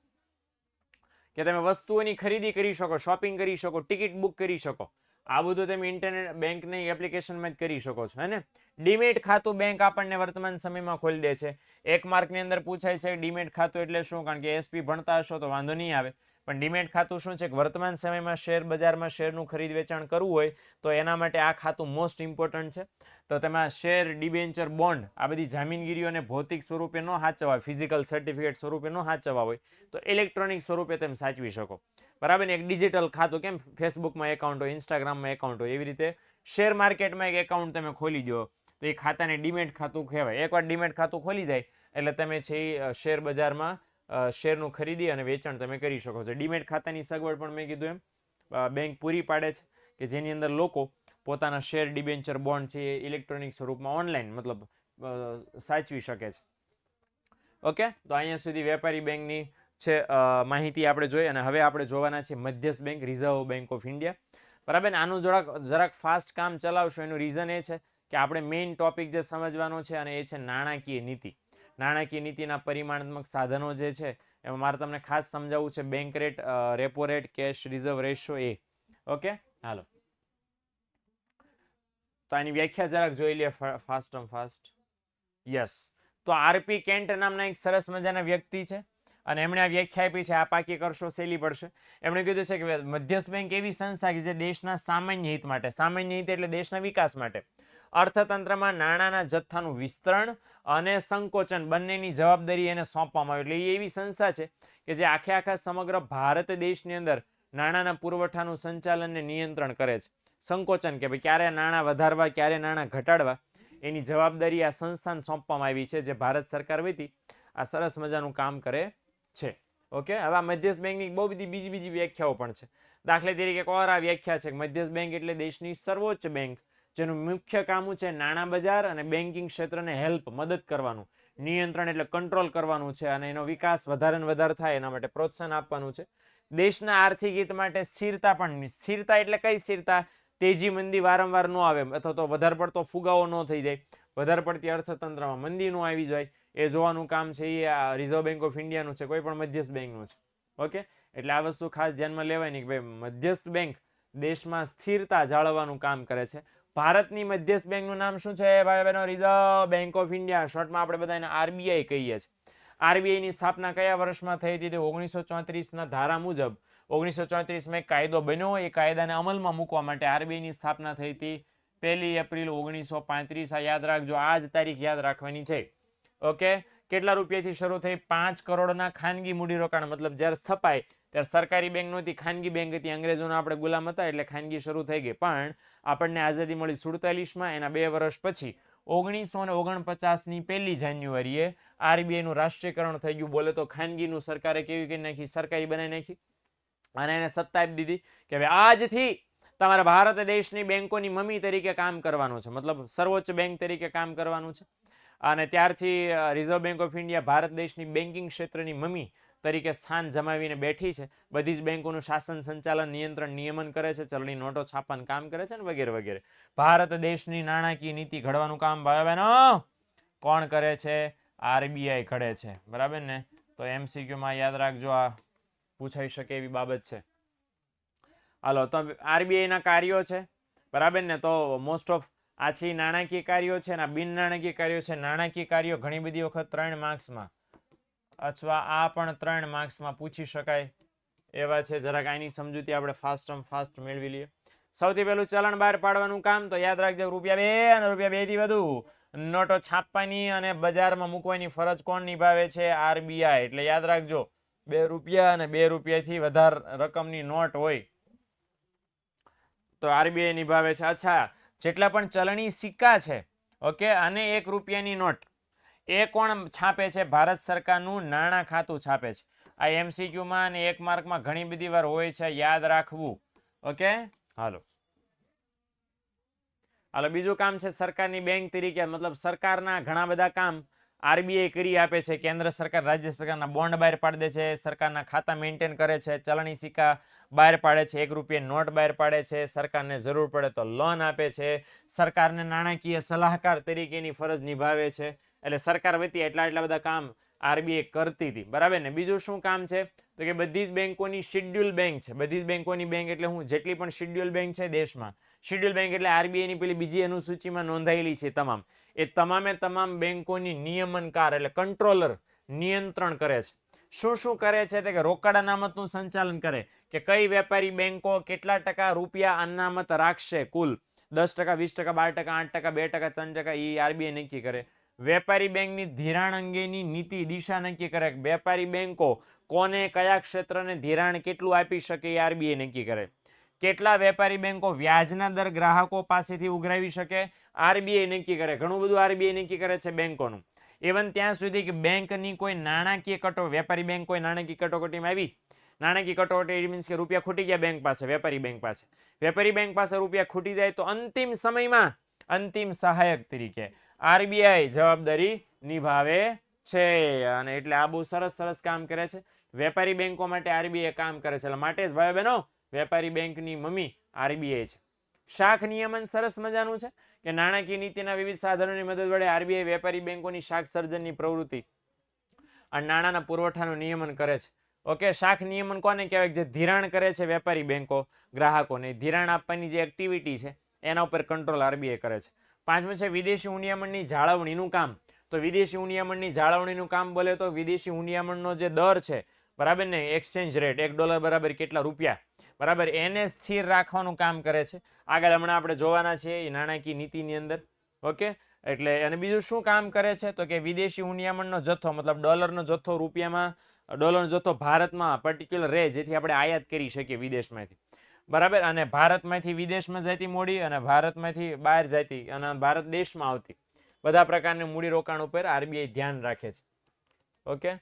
કે તમે વસ્તુઓની ખરીદી કરી શકો, શોપિંગ કરી શકો, ટિકિટ બુક કરી શકો. આ બધું તમે ઇન્ટરનેટ બેંકની એપ્લિકેશનમાં જ કરી શકો છો. હે ને? ડીમેટ ખાતું બેંક આપણને વર્તમાન સમયમાં ખોલી દે છે. 1 માર્કની અંદર પૂછાય છે ડીમેટ ખાતું એટલે શું? કારણ કે એસપી ભણતા હશો તો વાંધો નહીં આવે. પણ ડીમેટ ખાતું શું છે? વર્તમાન સમયમાં શેર બજારમાં શેરનું ખરીદ વેચાણ કરવું હોય તો એના માટે આ ખાતું મોસ્ટ ઇમ્પોર્ટન્ટ છે. તો તેમાં શેર, ડિબેન્ચર, બોન્ડ આ બધી જામીનગીરીઓને ભૌતિક સ્વરૂપે ન સાચવવા, ફિઝિકલ સર્ટિફિકેટ સ્વરૂપે ન સાચવવા હોય તો ઇલેક્ટ્રોનિક સ્વરૂપે તમે સાચવી શકો. બરાબર ને? એક ડિજિટલ ખાતું, કેમ ફેસબુકમાં એકાઉન્ટ હોય, ઇન્સ્ટાગ્રામમાં એકાઉન્ટ હોય, એવી રીતે શેર માર્કેટમાં એક એકાઉન્ટ તમે ખોલી દો તો એ ખાતાને ડીમેટ ખાતું કહેવાય. એકવાર ડીમેટ ખાતું ખોલી જાય એટલે તમે છે એ શેર બજારમાં શેરનું ખરીદી અને વેચાણ તમે કરી શકો છો. ડીમેટ ખાતાની સગવડ પણ મેં કીધું એમ બેંક પૂરી પાડે છે કે જેની અંદર લોકો પોતાના શેર, ડિબેન્ચર, બોન્ડ છે એ ઇલેક્ટ્રોનિક સ્વરૂપમાં ઓનલાઈન મતલબ સાચવી શકે છે. ઓકે, તો અહીંયા સુધી વેપારી બેંકની છે માહિતી આપણે જોઈ. અને હવે આપણે જોવાના છે મધ્યસ્થ bank, reserve bank of India. બરાબર ને? આનું જરાક ફાસ્ટ કામ ચલાવશો એનું રીઝન એ છે કે આપણે મેઇન ટોપિક જે સમજવાનો છે અને એ છે નાણાકીય નીતિ. નાણાકીય નીતિના પરિમાણાત્મક સાધનો જે છે એમાં મારે તમને ખાસ સમજાવવું છે bank rate, repo rate, cash reserve ratio એ. ઓકે, હાલો તો આની વ્યાખ્યા જરાક જોઈ લે ફાસ્ટ. યસ, તો આરપી કેન્ટ નામના એક સરસ મજાના વ્યક્તિ છે અને એમણે આ વ્યાખ્યા આપી છે. આ પાકી કરશો સહેલી પડશે. એમણે કીધું છે કે મધ્યસ્થ બેંક એવી સંસ્થા કે જે દેશના સામાન્ય હિત માટે, સામાન્ય હિત એટલે દેશના વિકાસ માટે, અર્થતંત્રમાં નાણાંના જથ્થાનું વિસ્તરણ અને સંકોચન બંનેની જવાબદારી એને સોંપવામાં આવી. એટલે એ એવી સંસ્થા છે કે જે આખા સમગ્ર ભારત દેશની અંદર નાણાંના પુરવઠાનું સંચાલનને નિયંત્રણ કરે છે. સંકોચન કે ભાઈ ક્યારે નાણાં વધારવા, ક્યારે નાણાં ઘટાડવા, એની જવાબદારી આ સંસ્થાને સોંપવામાં આવી છે, જે ભારત સરકાર વતી આ સરસ મજાનું કામ કરે છે. ઓકે, હવે આ મધ્યસ્થ બેંકની બહુ બધી બીજી વ્યાખ્યાઓ પણ છે. દાખલા તરીકે એક આ વ્યાખ્યા છે કે મધ્યસ્થ બેંક એટલે દેશની સર્વોચ્ચ બેંક જેનું મુખ્ય કામ છે નાણાં બજાર અને બેન્કિંગ ક્ષેત્રને હેલ્પ, મદદ કરવાનું, નિયંત્રણ એટલે કંટ્રોલ કરવાનું છે અને એનો વિકાસ વધારે ને વધારે થાય એના માટે પ્રોત્સાહન આપવાનું છે. દેશના આર્થિક હિત માટે સ્થિરતા પણ, સ્થિરતા એટલે કઈ સ્થિરતા? તેજી મંદી વારંવાર ન આવે અથવા તો વધારે પડતો ફુગાવો ન થઈ જાય, વધારે પડતી અર્થતંત્રમાં મંદી ન આવી જાય, એ જોવાનું કામ છે એ આ રિઝર્વ બેંક ઓફ ઇન્ડિયાનું છે, કોઈ પણ મધ્યસ્થ બેંકનું છે. ઓકે, એટલે આ વસ્તુ ખાસ ધ્યાનમાં લેવાય નહીં કે ભાઈ મધ્યસ્થ બેંક દેશમાં સ્થિરતા જાળવવાનું કામ કરે છે. ભારતની મધ્યસ્થ બેંકનું નામ શું છે ભાઈ બહેનો? Reserve bank of India. શોર્ટમાં આપણે બધા એને આરબીઆઈ કહીએ છીએ. આરબીઆઈની સ્થાપના કયા વર્ષમાં થઈ હતી? 1934ના ધારા મુજબ 1934માં એક કાયદો બન્યો. એ કાયદાને અમલમાં મૂકવા માટે આરબીઆઈની સ્થાપના થઈ હતી 1 એપ્રિલ 1935. આ યાદ રાખજો, આ જ તારીખ યાદ રાખવાની છે. ઓકે, કેટલા રૂપિયાથી શરૂ થઈ? 5 કરોડના ખાનગી મૂડીરોકાણ. મતલબ જ્યારે સ્થપાય ત્યારે સરકારી બેંક નહોતી, ખાનગી બેંક હતી. અંગ્રેજોના આપણે ગુલામ હતા એટલે ખાનગી શરૂ થઈ ગઈ. પણ આપણને આઝાદી મળી 47માં. એના 2 વર્ષ પછી 1949ની 1 જાન્યુઆરીએ આરબીઆઈનું રાષ્ટ્રીયકરણ થઈ ગયું. બોલે તો ખાનગીનું સરકારે કેવી કરી નાખી? સરકારી બનાવી નાખી અને એને સત્તા આપી દીધી કે હવે આજથી તમારા ભારત દેશની બેંકોની મમ્મી તરીકે કામ કરવાનું છે, મતલબ સર્વોચ્ચ બેંક તરીકે કામ કરવાનું છે. અને ત્યારથી reserve bank of India Bharat દેશની બેન્કિંગ ક્ષેત્રની મમ્મી તરીકે સ્થાન જમાવીને બેઠી છે. બધી જ બેંકોનું શાસન, સંચાલન, નિયંત્રણ, નિયમન કરે છે, ચલણી નોટો છાપવાનું કામ કરે છે ને વગેરે વગેરે. ભારત દેશની નાણાકીય નીતિ ઘડવાનું કામ ભાઈ બહેનો કોણ કરે છે? આરબીઆઈ ઘડે છે. બરાબર ને? તો એમસીક્યુમાં યાદ રાખજો, આ પૂછાઈ શકે એવી બાબત છે. હાલો, તો આરબીઆઈના કાર્યો છે. બરાબર ને? તો મોસ્ટ ઓફ આ છે નાણાકીય કાર્યો છે અને બિન નાણાકીય કાર્યો છે. નાણાકીય કાર્યો ઘણી બધી વખત 3 માર્ક્સમાં અથવા આ પણ 3 માર્ક્સમાં પૂછી શકાય એવા છે. જરાક આની સમજૂતી આપણે ફાસ્ટ મેળવી લઈએ. સૌથી પહેલું ચલણ બહાર પાડવાનું કામ તો યાદ રાખજો, ₹2 અને ₹2 થી વધુ નોટો છાપવાની અને બજારમાં મૂકવાની ફરજ કોણ નિભાવે છે? આરબીઆઈ. એટલે યાદ રાખજો, ₹2 અને ₹2 થી વધારે રકમની નોટ હોય તો આરબીઆઈ નિભાવે છે. અચ્છા, જેટલા પણ ચલણી સિક્કા છે, ઓકે, અને ₹1ની નોટ એ કોણ છાપે છે? ભારત સરકારનું નાણાં ખાતું છાપે છે. આ એમસીક્યુમાં અને 1 માર્કમાં ઘણી બધી વાર હોય છે, યાદ રાખવું. ઓકે, હાલો, બીજું કામ છે સરકારની બેંક તરીકે, મતલબ સરકારના ઘણા બધા કામ આરબીઆઈ કરી આપે છે. કેન્દ્ર સરકાર રાજ્ય સરકારના બોન્ડ બહાર પાડી દે છે, સરકારના ખાતા મેન્ટેન કરે છે, ચલણી સિક્કા બહાર પાડે છે, 1 રૂપિયા નોટ બહાર પાડે છે, સરકારને જરૂર પડે તો લોન આપે છે, સરકારને નાણાકીય સલાહકાર તરીકેની ફરજ નિભાવે છે. એટલે સરકાર વતી એટલા બધા કામ આરબીઆઈ કરતી હતી, બરાબર ને. બીજું શું કામ છે તો કે બધી જ બેંકોની શિડ્યુલ બેંક છે. બધી જ બેંકોની બેંક એટલે હું જેટલી પણ શિડ્યુલ બેંક છે દેશમાં, શિડ્યુલ બેંક એટલે આરબીઆઈની પેલી બીજી અનુસૂચિમાં નોંધાયેલી છે તમામ, એ તમામે તમામ બેંકોની નિયમનકાર એટલે કંટ્રોલર નિયંત્રણ કરે છે. શું શું કરે છે કે રોકડ અનામતનું સંચાલન કરે, કે કઈ વેપારી બેંકો કેટલા ટકા રૂપિયા અનામત રાખશે, કુલ 10%, 20%, 12%, 8%, 2%, 3%, એ આરબીઆઈ નક્કી કરે. વેપારી બેંકની ધિરાણ અંગેની નીતિ દિશા નક્કી કરે. વેપારી બેંકો કોને કયા ક્ષેત્રને ધિરાણ કેટલું આપી શકે એ આરબીઆઈ નક્કી કરે. કેટલા વેપારી બેંકો વ્યાજના દર ગ્રાહકો પાસેથી ઉઘરાવી શકે, આરબીઆઈ નક્કી કરે. ઘણું બધું આરબીઆઈ નક્કી કરે છે બેંકોનું. ઇવન ત્યાં સુધી કે બેંકની કોઈ નાણાકીય વેપારી બેંક કોઈ નાણાકીય કટોકટીમાં આવી, નાણાકીય કટોકટી મીન્સ કે રૂપિયા ખૂટી ગયા બેંક પાસે, વેપારી બેંક પાસે રૂપિયા ખૂટી જાય તો અંતિમ સમયમાં અંતિમ સહાયક તરીકે આરબીઆઈ જવાબદારી નિભાવે છે. અને એટલે આ બહુ સરસ કામ કરે છે. વેપારી બેંકો માટે આરબીઆઈ કામ કરે છે. એટલે માટે જ ભાઈ બહેનો વેપારી બેંકની મમ્મી આરબીઆઈ છે. શાખ નિયમન સરસ મજાનું છે કે નાણાકીય નીતિના વિવિધ સાધનોની મદદ વડે આરબીઆઈ વેપારી બેંકોની શાખ સર્જનની પ્રવૃત્તિ અને નાણાંના પુરવઠાનું નિયમન કરે છે. ઓકે, શાખ નિયમન કોને કહેવાય? જે ધિરાણ કરે છે વેપારી બેંકો ગ્રાહકોને, ધિરાણ આપવાની જે એક્ટિવિટી છે એના ઉપર કંટ્રોલ આરબીઆઈ કરે છે. 5મું છે વિદેશી હુંડિયામણની જાળવણીનું કામ. તો વિદેશી હુંડિયામણની જાળવણીનું કામ બોલે તો વિદેશી હુંડિયામણનો જે દર છે, બરાબર ને, એક્સચેન્જ રેટ, $1 બરાબર કેટલા રૂપિયા, બરાબર, એને સ્થિર રાખવાનું કામ કરે છે. આગળ હમણાં આપણે જોવાના છીએ એ નાણાકીય નીતિની અંદર. ઓકે, એટલે અને બીજું શું કામ કરે છે તો કે વિદેશી હુંડિયામણનો જથ્થો મતલબ ડોલરનો જથ્થો રૂપિયામાં, ડોલરનો જથ્થો ભારતમાં પર્ટિક્યુલર રહે જેથી આપણે આયાત કરી શકીએ વિદેશમાંથી, બરાબર, અને ભારતમાંથી વિદેશમાં જતી મૂડી અને ભારતમાંથી બહાર જતી અને ભારત દેશમાં આવતી બધા પ્રકારની મૂડી રોકાણ ઉપર આરબીઆઈ ધ્યાન રાખે છે. ઓકે,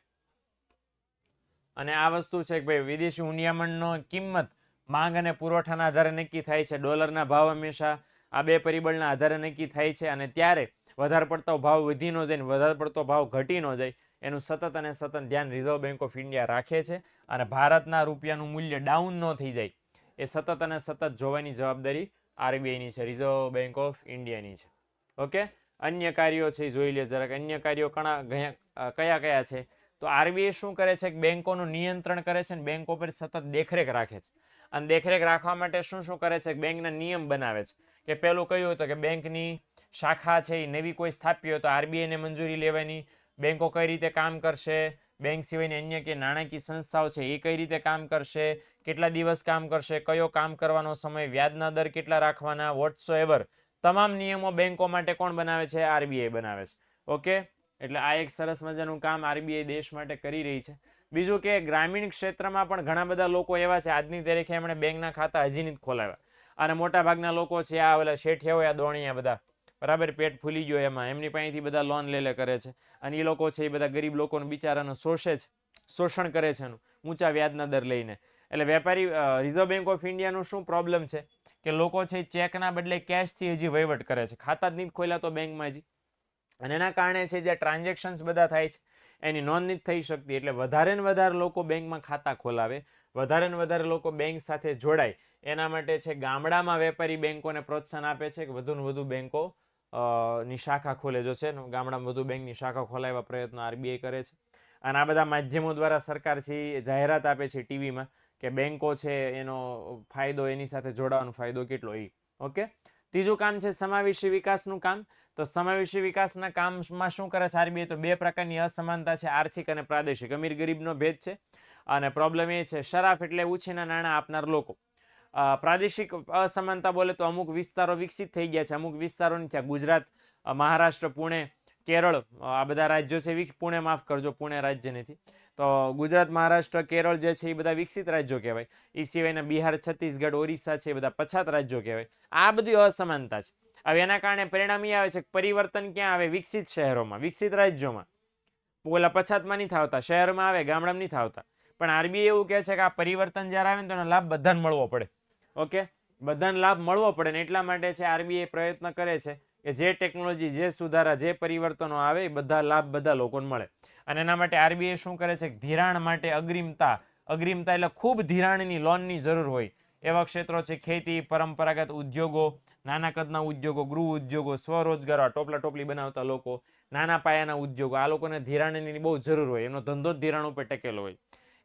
અને આ વસ્તુ છે કે ભાઈ વિદેશી હુંડિયામણનો કિંમત માંગ અને પુરવઠાના આધારે નક્કી થાય છે. ડોલરના ભાવ હંમેશા આ બે પરિબળના આધારે નક્કી થાય છે અને ત્યારે વધારે પડતો ભાવ વધી ન જાય, વધારે પડતો ભાવ ઘટી ન જાય એનું સતત અને સતત ધ્યાન રિઝર્વ બેંક ઓફ ઇન્ડિયા રાખે છે. અને ભારતના રૂપિયાનું મૂલ્ય ડાઉન ન થઈ જાય એ સતત અને સતત જોવાની જવાબદારી આરબીઆઈની છે, રિઝર્વ બેંક ઓફ ઇન્ડિયાની છે. ઓકે, અન્ય કાર્યો છે જોઈ લે જરાક. અન્ય કાર્યો કયા કયા છે તો આરબીઆઈ શું કરે છે? બેંકોનું નિયંત્રણ કરે છે અને બેંકો પર સતત દેખરેખ રાખે છે. અને દેખરેખ રાખવા માટે શું શું કરે છે? બેંકના નિયમ બનાવે છે. કે પેલું કયું હતું કે બેંકની શાખા છે એ નવી કોઈ સ્થાપી હોય તો આરબીઆઈને મંજૂરી લેવાની, બેંકો કઈ રીતે કામ કરશે, બેંક સિવાયની અન્ય કે નાણાકીય સંસ્થાઓ છે એ કઈ રીતે કામ કરશે, કેટલા દિવસ કામ કરશે, કયો કામ કરવાનો સમય, વ્યાજના દર કેટલા રાખવાના, વોટ્સો એવર તમામ નિયમો બેંકો માટે કોણ બનાવે છે? આરબીઆઈ બનાવે છે. ઓકે, એટલે આ એક સરસ મજાનું કામ આરબીઆઈ દેશ માટે કરી રહી છે. બીજું કે ગ્રામીણ ક્ષેત્રમાં પણ ઘણા બધા લોકો એવા છે આજની તારીખે એમણે બેંકના ખાતા હજી નથી ખોલાવ્યા અને મોટા ભાગના લોકો છે આ ઓલા શેઠિયા હોય, આ દોણિયા બધા, બરાબર, પેટ ફૂલી ગયો એમાં, એમની પાસેથી બધા લોન લે કરે છે અને એ લોકો છે એ બધા ગરીબ લોકોને બિચારાનું શોષે છે, શોષણ કરે છે એનું ઊંચા વ્યાજના દર લઈને. એટલે વેપારી રિઝર્વ બેંક ઓફ ઇન્ડિયાનું શું પ્રોબ્લેમ છે કે લોકો છે ચેકના બદલે કેશથી હજી વહીવટ કરે છે, ખાતા જ નથી ખોલ્યા તો બેંકમાં હજી, અને એના કારણે છે જે ટ્રાન્ઝેક્શન્સ બધા થાય છે એની નોંધ નથી થઈ શકતી. એટલે વધારે ને વધારે લોકો બેંકમાં ખાતા ખોલાવે, વધારે ને વધારે લોકો બેંક સાથે જોડાય એના માટે છે ગામડામાં વેપારી બેંકોને પ્રોત્સાહન આપે છે કે વધુ ને વધુ બેંકો ની શાખા ખોલે. જો છે ગામડામાં વધુ બેંકની શાખા ખોલાવવા પ્રયત્નો આરબીઆઈ કરે છે. અને આ બધા માધ્યમો દ્વારા સરકાર છે જાહેરાત આપે છે ટીવીમાં કે બેંકો છે એનો ફાયદો, એની સાથે જોડાવાનો ફાયદો કેટલો એ. ઓકે, ત્રીજું કામ છે સમાવેશી વિકાસનું કામ. તો સમાવેશી વિકાસના કામમાં શું કરે છે આરબીઆઈ? તો બે પ્રકારની અસમાનતા છે, આર્થિક અને પ્રાદેશિક. અમીર ગરીબનો ભેદ છે અને પ્રોબ્લેમ એ છે શરાફ એટલે ઉછીના નાણાં આપનાર લોકો. પ્રાદેશિક અસમાનતા બોલે તો અમુક વિસ્તારો વિકસિત થઈ ગયા છે, અમુક વિસ્તારો નથી. ગુજરાત, મહારાષ્ટ્ર, પુણે, કેરળ, આ બધા રાજ્યો છે. પુણે માફ કરજો, પુણે રાજ્ય નથી. તો ગુજરાત, મહારાષ્ટ્ર, કેરળ જે છે એ બધા વિકસિત રાજ્યો કહેવાય. એ સિવાયના બિહાર, છત્તીસગઢ, ઓરિસ્સા છે એ બધા પછાત રાજ્યો કહેવાય. આ બધી અસમાનતા છે. હવે એના કારણે પરિણામ એ આવે છે કે પરિવર્તન ક્યાં આવે? વિકસિત શહેરોમાં, વિકસિત રાજ્યોમાં. ઓલા પછાતમાં નહીં આવતા, શહેરમાં આવે, ગામડામાં નહીં આવતા. પણ આરબીઆઈ એવું કહે છે કે આ પરિવર્તન જ્યારે આવે ને તો એનો લાભ બધાને મળવો પડે. ઓકે, બધાને લાભ મળવો પડે ને એટલા માટે છે આરબીઆઈ પ્રયત્ન કરે છે કે જે ટેકનોલોજી, જે સુધારા, જે પરિવર્તનો આવે એ બધા લાભ બધા લોકોને મળે. અને એના માટે આરબીઆઈ શું કરે છે? ધિરાણ માટે અગ્રિમતા એટલે ખૂબ ધિરાણની, લોનની જરૂર હોય એવા ક્ષેત્રો છે ખેતી, પરંપરાગત ઉદ્યોગો, નાના કદના ઉદ્યોગો, ગૃહ ઉદ્યોગો, સ્વરોજગાર, ટોપલા ટોપલી બનાવતા લોકો, નાના પાયાના ઉદ્યોગો, આ લોકોને ધિરાણની બહુ જરૂર હોય, એનો ધંધો જ ધિરાણ ઉપર ટકેલો હોય.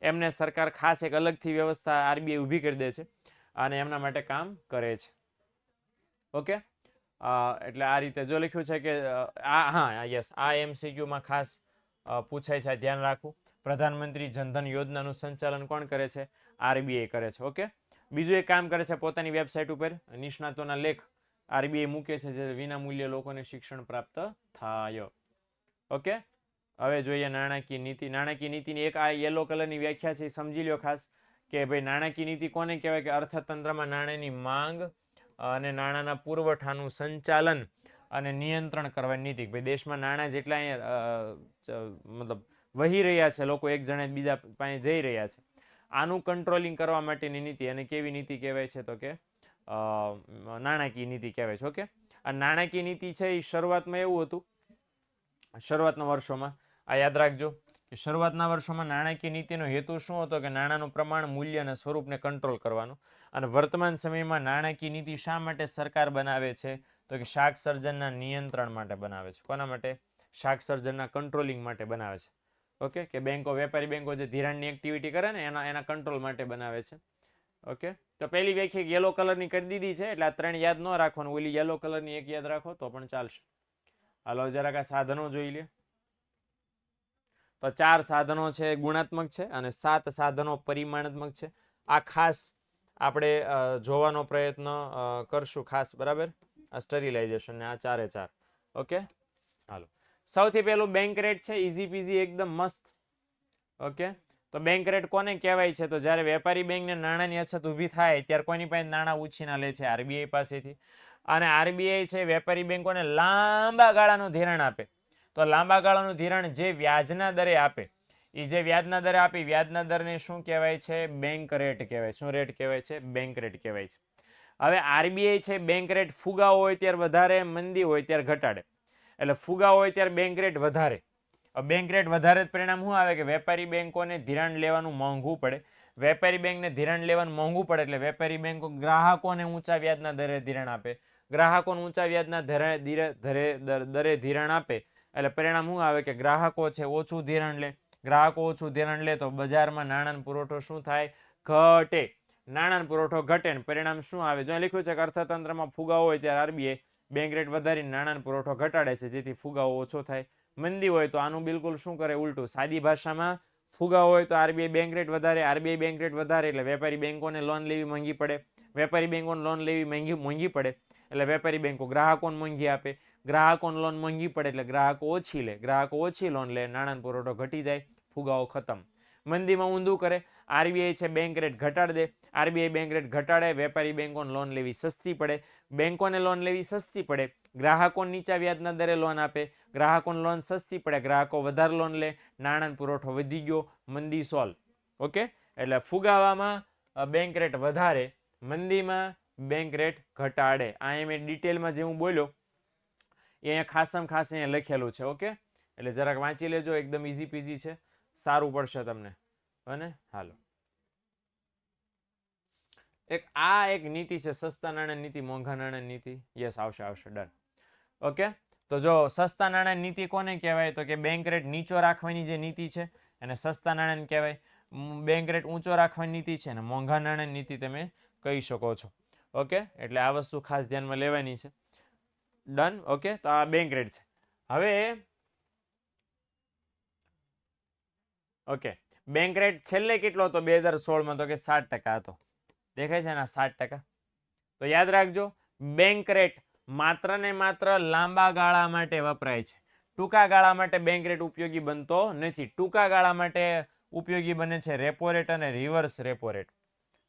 એમને સરકાર ખાસ એક અલગથી વ્યવસ્થા આરબીઆઈ ઊભી કરી દે છે અને એમના માટે કામ કરે છે. ઓકે, એટલે આ રીતે જો લખ્યું છે કે આ એમસીક્યુમાં ખાસ પૂછાય છે, ધ્યાન રાખવું. પ્રધાનમંત્રી જનધન યોજનાનું સંચાલન કોણ કરે છે? આરબીઆઈ કરે છે. ઓકે, બીજું એક કામ કરે છે, પોતાની વેબસાઇટ ઉપર નિષ્ણાતોના લેખ આરબીઆઈ મૂકે છે, જે વિના મૂલ્યે લોકોને શિક્ષણ પ્રાપ્ત થાય. ઓકે, હવે જોઈએ નાણાકીય નીતિ. નાણાકીય નીતિની એક આ યલો કલરની વ્યાખ્યા છે, સમજી લો ખાસ કે ભાઈ નાણાકીય નીતિ કોને કહેવાય? કે અર્થતંત્રમાં નાણાંની માંગ અને નાણાંના પુરવઠાનું સંચાલન અને નિયંત્રણ કરવાની નીતિ. ભાઈ દેશમાં નાણાં જેટલા મતલબ વહી રહ્યા છે, લોકો એક જણે બીજા પાસે જઈ રહ્યા છે, આનું કંટ્રોલિંગ કરવા માટેની નીતિ. અને કેવી નીતિ કહેવાય છે? તો કે નાણાકીય નીતિ કહેવાય છે. ઓકે, આ નાણાકીય નીતિ છે એ શરૂઆતમાં એવું હતું, શરૂઆતના વર્ષોમાં આ યાદ રાખજો કે શરૂઆતના વર્ષોમાં નાણાકીય નીતિનો હેતુ શું હતો? કે નાણાંનું પ્રમાણ, મૂલ્ય અને સ્વરૂપને કંટ્રોલ કરવાનું. અને વર્તમાન સમયમાં નાણાકીય નીતિ શા માટે સરકાર બનાવે છે? તો કે શાક સર્જનના નિયંત્રણ માટે બનાવે છે. કોના માટે? શાક સર્જનના કંટ્રોલિંગ માટે બનાવે છે. ઓકે, કે બેંકો, વેપારી બેંકો જે ધિરાણની એક્ટિવિટી કરે ને એના કંટ્રોલ માટે બનાવે છે. ઓકે, તો પહેલી વ્યાખ્યા યલો કલરની કરી દીધી છે, એટલે આ ત્રણ યાદ ન રાખવાનું, ઓલી યલો કલરની એક યાદ રાખો તો પણ ચાલશે. હાલો જરાક આ સાધનો જોઈ લે. તો 4 સાધનો છે ગુણાત્મક છે અને 7 સાધનો પરિમાણાત્મક છે. આ ખાસ આપણે જોવાનો પ્રયત્ન કરશું ખાસ, બરાબર? આ સ્ટરીલાઇઝેશન ને આ 4 ઓકે, હાલો. સૌથી પહેલું બેંક રેટ છે, ઇઝી પીઝી, એકદમ મસ્ત. ઓકે, તો બેંક રેટ કોને કહેવાય છે? તો જ્યારે વેપારી બેંકને નાણાંની અછત ઊભી થાય ત્યારે કોની પાસે નાણાં ઉછીના લે છે? આરબીઆઈ પાસેથી. અને આરબીઆઈ છે વેપારી બેંકોને લાંબા ગાળાનું ધિરાણ આપે. તો લાંબા ગાળાનું ધિરાણ જે વ્યાજના દરે આપે, એ જે વ્યાજના દરે આપી, વ્યાજના દરને શું કહેવાય છે? બેંક રેટ કહેવાય. શું રેટ કહેવાય છે? બેંક રેટ કહેવાય છે. હવે આરબીઆઈ છે બેંક રેટ ફુગાવો હોય ત્યારે વધારે, મંદી હોય ત્યારે ઘટાડે. એટલે ફુગાવો હોય ત્યારે બેંક રેટ વધારે. બેંક રેટ વધારે પરિણામ શું આવે? કે વેપારી બેંકોને ધિરાણ લેવાનું મોંઘું પડે. વેપારી બેંકને ધિરાણ લેવાનું મોંઘું પડે એટલે વેપારી બેંકો ગ્રાહકોને ઊંચા વ્યાજના દરે ધિરાણ આપે. ગ્રાહકોને ઊંચા વ્યાજના દરે ધિરાણ આપે એટલે પરિણામ શું આવે? કે ગ્રાહકો છે ઓછું ધિરાણ લે. ગ્રાહકો ઓછું ધિરાણ લે તો બજારમાં નાણાંનો પુરવઠો શું થાય? ઘટે. નાણાંનો પુરવઠો ઘટે ને પરિણામ શું આવે? જો લખ્યું છે કે અર્થતંત્રમાં ફુગાવો હોય ત્યારે આરબીઆઈ બેંક રેટ વધારીને નાણાંનો પુરવઠો ઘટાડે છે, જેથી ફુગાવો ઓછો થાય. મંદી હોય તો આનું બિલકુલ શું કરે? ઉલટું. સાદી ભાષામાં ફુગાવો હોય તો આરબીઆઈ બેંક રેટ વધારે. આરબીઆઈ બેંક રેટ વધારે એટલે વેપારી બેંકોને લોન લેવી મોંઘી પડે. વેપારી બેંકોને લોન લેવી મોંઘી પડે એટલે વેપારી બેંકો ગ્રાહકોને મોંઘી આપે. ગ્રાહકોને લોન મોંઘી પડે એટલે ગ્રાહકો ઓછી લે. ગ્રાહકો ઓછી લોન લે, નાણાંનો પુરવઠો ઘટી જાય, ફુગાવો ખતમ. મંદીમાં ઊંધું કરે. આરબીઆઈ છે બેંક રેટ ઘટાડી દે. આરબીઆઈ બેંક રેટ ઘટાડે, વેપારી બેંકોને લોન લેવી સસ્તી પડે. બેંકોને લોન લેવી સસ્તી પડે, ગ્રાહકો નીચા વ્યાજના દરે લોન આપે. ગ્રાહકોને લોન સસ્તી પડે, ગ્રાહકો વધારે લોન લે, નાણાંનો પુરવઠો વધી ગયો, મંદી સોલ્વ. ઓકે, એટલે ફુગાવામાં બેંક રેટ વધારે, મંદીમાં બેંક રેટ ઘટાડે. આ મેં ડિટેલમાં જે હું બોલ્યો એ અહીંયા ખાસમ ખાસ અહીંયા લખેલું છે. ઓકે, એટલે જરાક વાંચી લેજો, એકદમ ઇઝી પીઝી છે, સારું પડશે તમને. અને હાલો, એક નીતિ છે સસ્તા નાણાં નીતિ, મોંઘા નાણાં નીતિ. યસ, આવશે ડન. ઓકે, તો જો સસ્તા નાણાં નીતિ કોને કહેવાય? તો કે બેંક રેટ નીચો રાખવાની જે નીતિ છે એને સસ્તા નાણાં કહેવાય. બેંક રેટ ઊંચો રાખવાની નીતિ છે ને મોંઘા નાણાં નીતિ તમે કહી શકો છો. ઓકે, એટલે આ વસ્તુ ખાસ ધ્યાનમાં લેવાની છે. ડન. ઓકે, તો આ બેંક રેટ છે. હવે ઓકે, બેંક રેટ છેલ્લે કેટલો હતો 2016માં? તો કે 7% હતો. દેખાય છે ને 7%? તો યાદ રાખજો, બેંક રેટ માત્ર ને માત્ર લાંબા ગાળા માટે વપરાય છે. ટૂંકા ગાળા માટે બેંક રેટ ઉપયોગી બનતો નથી. ટૂંકા ગાળા માટે ઉપયોગી બને છે રેપો રેટ અને રિવર્સ રેપો રેટ.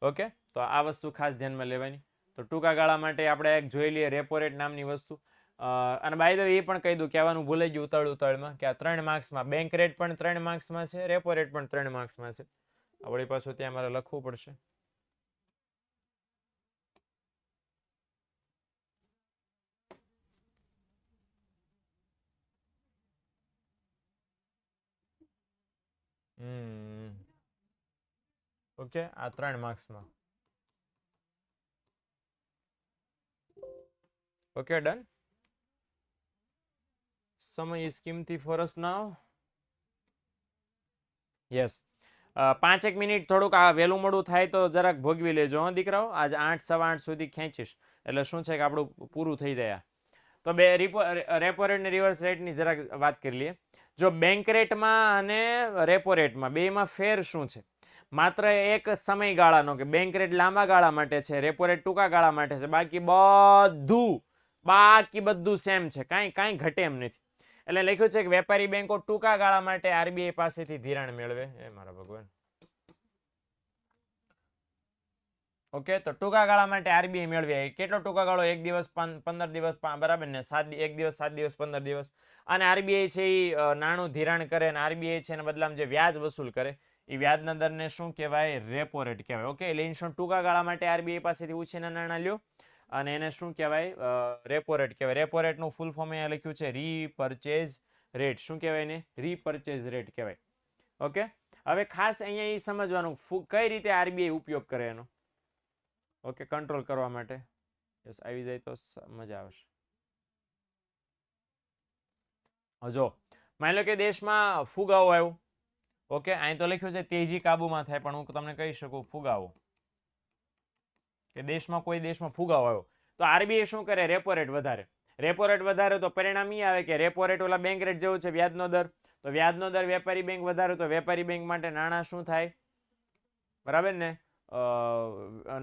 ઓકે, તો આ વસ્તુ ખાસ ધ્યાનમાં લેવાની. તો ટૂંકા ગાળા માટે આપણે એક જોઈ લઈએ રેપો રેટ નામની વસ્તુ. અને બાય ધ વે એ પણ કહી દઉં, કહેવાનું ભૂલાઈ ગયું ઉતાવળમાં, કે આ 3 માર્ક્સમાં બેંક રેટ પણ 3 માર્ક્સમાં છે, રેપો રેટ પણ 3 માર્ક્સમાં છે. વળી પાછું ત્યાં મારે લખવું પડશે. ઓકે, આ 3 માર્ક્સમાં. Okay, done. સમય ઇઝ કિંમતી for us now. Yes. 5 minute થોડુંક આ વહેલું મોડું થાય તો જરાક ભોગવી લેજો હો દીકરાઓ. આજ 8 સવા 8 સુધી ખેંચીશ એટલે શું છે કે આપણું પૂરું થઈ જાય. તો બે રેપો રેટ ને રિવર્સ રેટની જરાક વાત કરી લઈએ. જો બેંક રેટમાં અને રેપો રેટમાં બેમાં ફેર શું છે? માત્ર એક સમયગાળાનો કે બેંક રેટ લાંબા ગાળા માટે છે, રેપો રેટ ટૂંકા ગાળા માટે છે. બાકી બધું સેમ છે, કાંઈ ઘટે એમ નથી. એટલે લખ્યું છે કે વેપારી બેંકો ટૂંકા ગાળા માટે આરબીઆઈ પાસેથી ધિરાણ મેળવે. એ મારા ભગવાન. ઓકે, તો ટૂંકા ગાળા માટે આરબીઆઈ મેળવે. કેટલો ટૂંકા ગાળો? 1 દિવસ, 15 દિવસ, બરાબર ને? 1 દિવસ, 7 દિવસ, 15 દિવસ. અને આરબીઆઈ છે એ નાણું ધિરાણ કરે અને આરબીઆઈ છે એના બદલામાં જે વ્યાજ વસૂલ કરે એ વ્યાજના દરને શું કહેવાય? રેપો રેટ કહેવાય. ઓકે, એટલે ઇન્સ્ટન્ટ ટૂંકા ગાળા માટે આરબીઆઈ પાસેથી ઉછીના નાણાં લ્યો અને એને શું કહેવાય? રેપો રેટ કહેવાય. રેપો રેટનું ફૂલ ફોર્મ અહીંયા લખ્યું છે રીપર્ચેઝ રેટ. શું કહેવાય ને? રીપર્ચેઝ રેટ કહેવાય. ઓકે, હવે ખાસ અહીંયા એ સમજવાનું કઈ રીતે આરબીઆઈ ઉપયોગ કરે એનો. ઓકે, કંટ્રોલ કરવા માટે. યસ, આવી જાય તો મજા આવશે. જો માની લો કે દેશમાં ફુગાવો આવ્યો. ઓકે, અહીં તો લખ્યું છે તેજી કાબુમાં થાય, પણ હું તમને કહી શકું ફુગાવો કે દેશમાં કોઈ દેશમાં ફુગાવો આવ્યો તો આરબીઆઈ શું કરે? રેપો રેટ વધારે. રેપો રેટ વધારે તો પરિણામ એ આવે કે રેપો રેટ ઓલા બેંક રેટ જેવો છે, વ્યાજનો દર. તો વ્યાજનો દર વેપારી બેંક વધારે તો વેપારી બેંક માટે નાણાં શું થાય? બરાબર ને?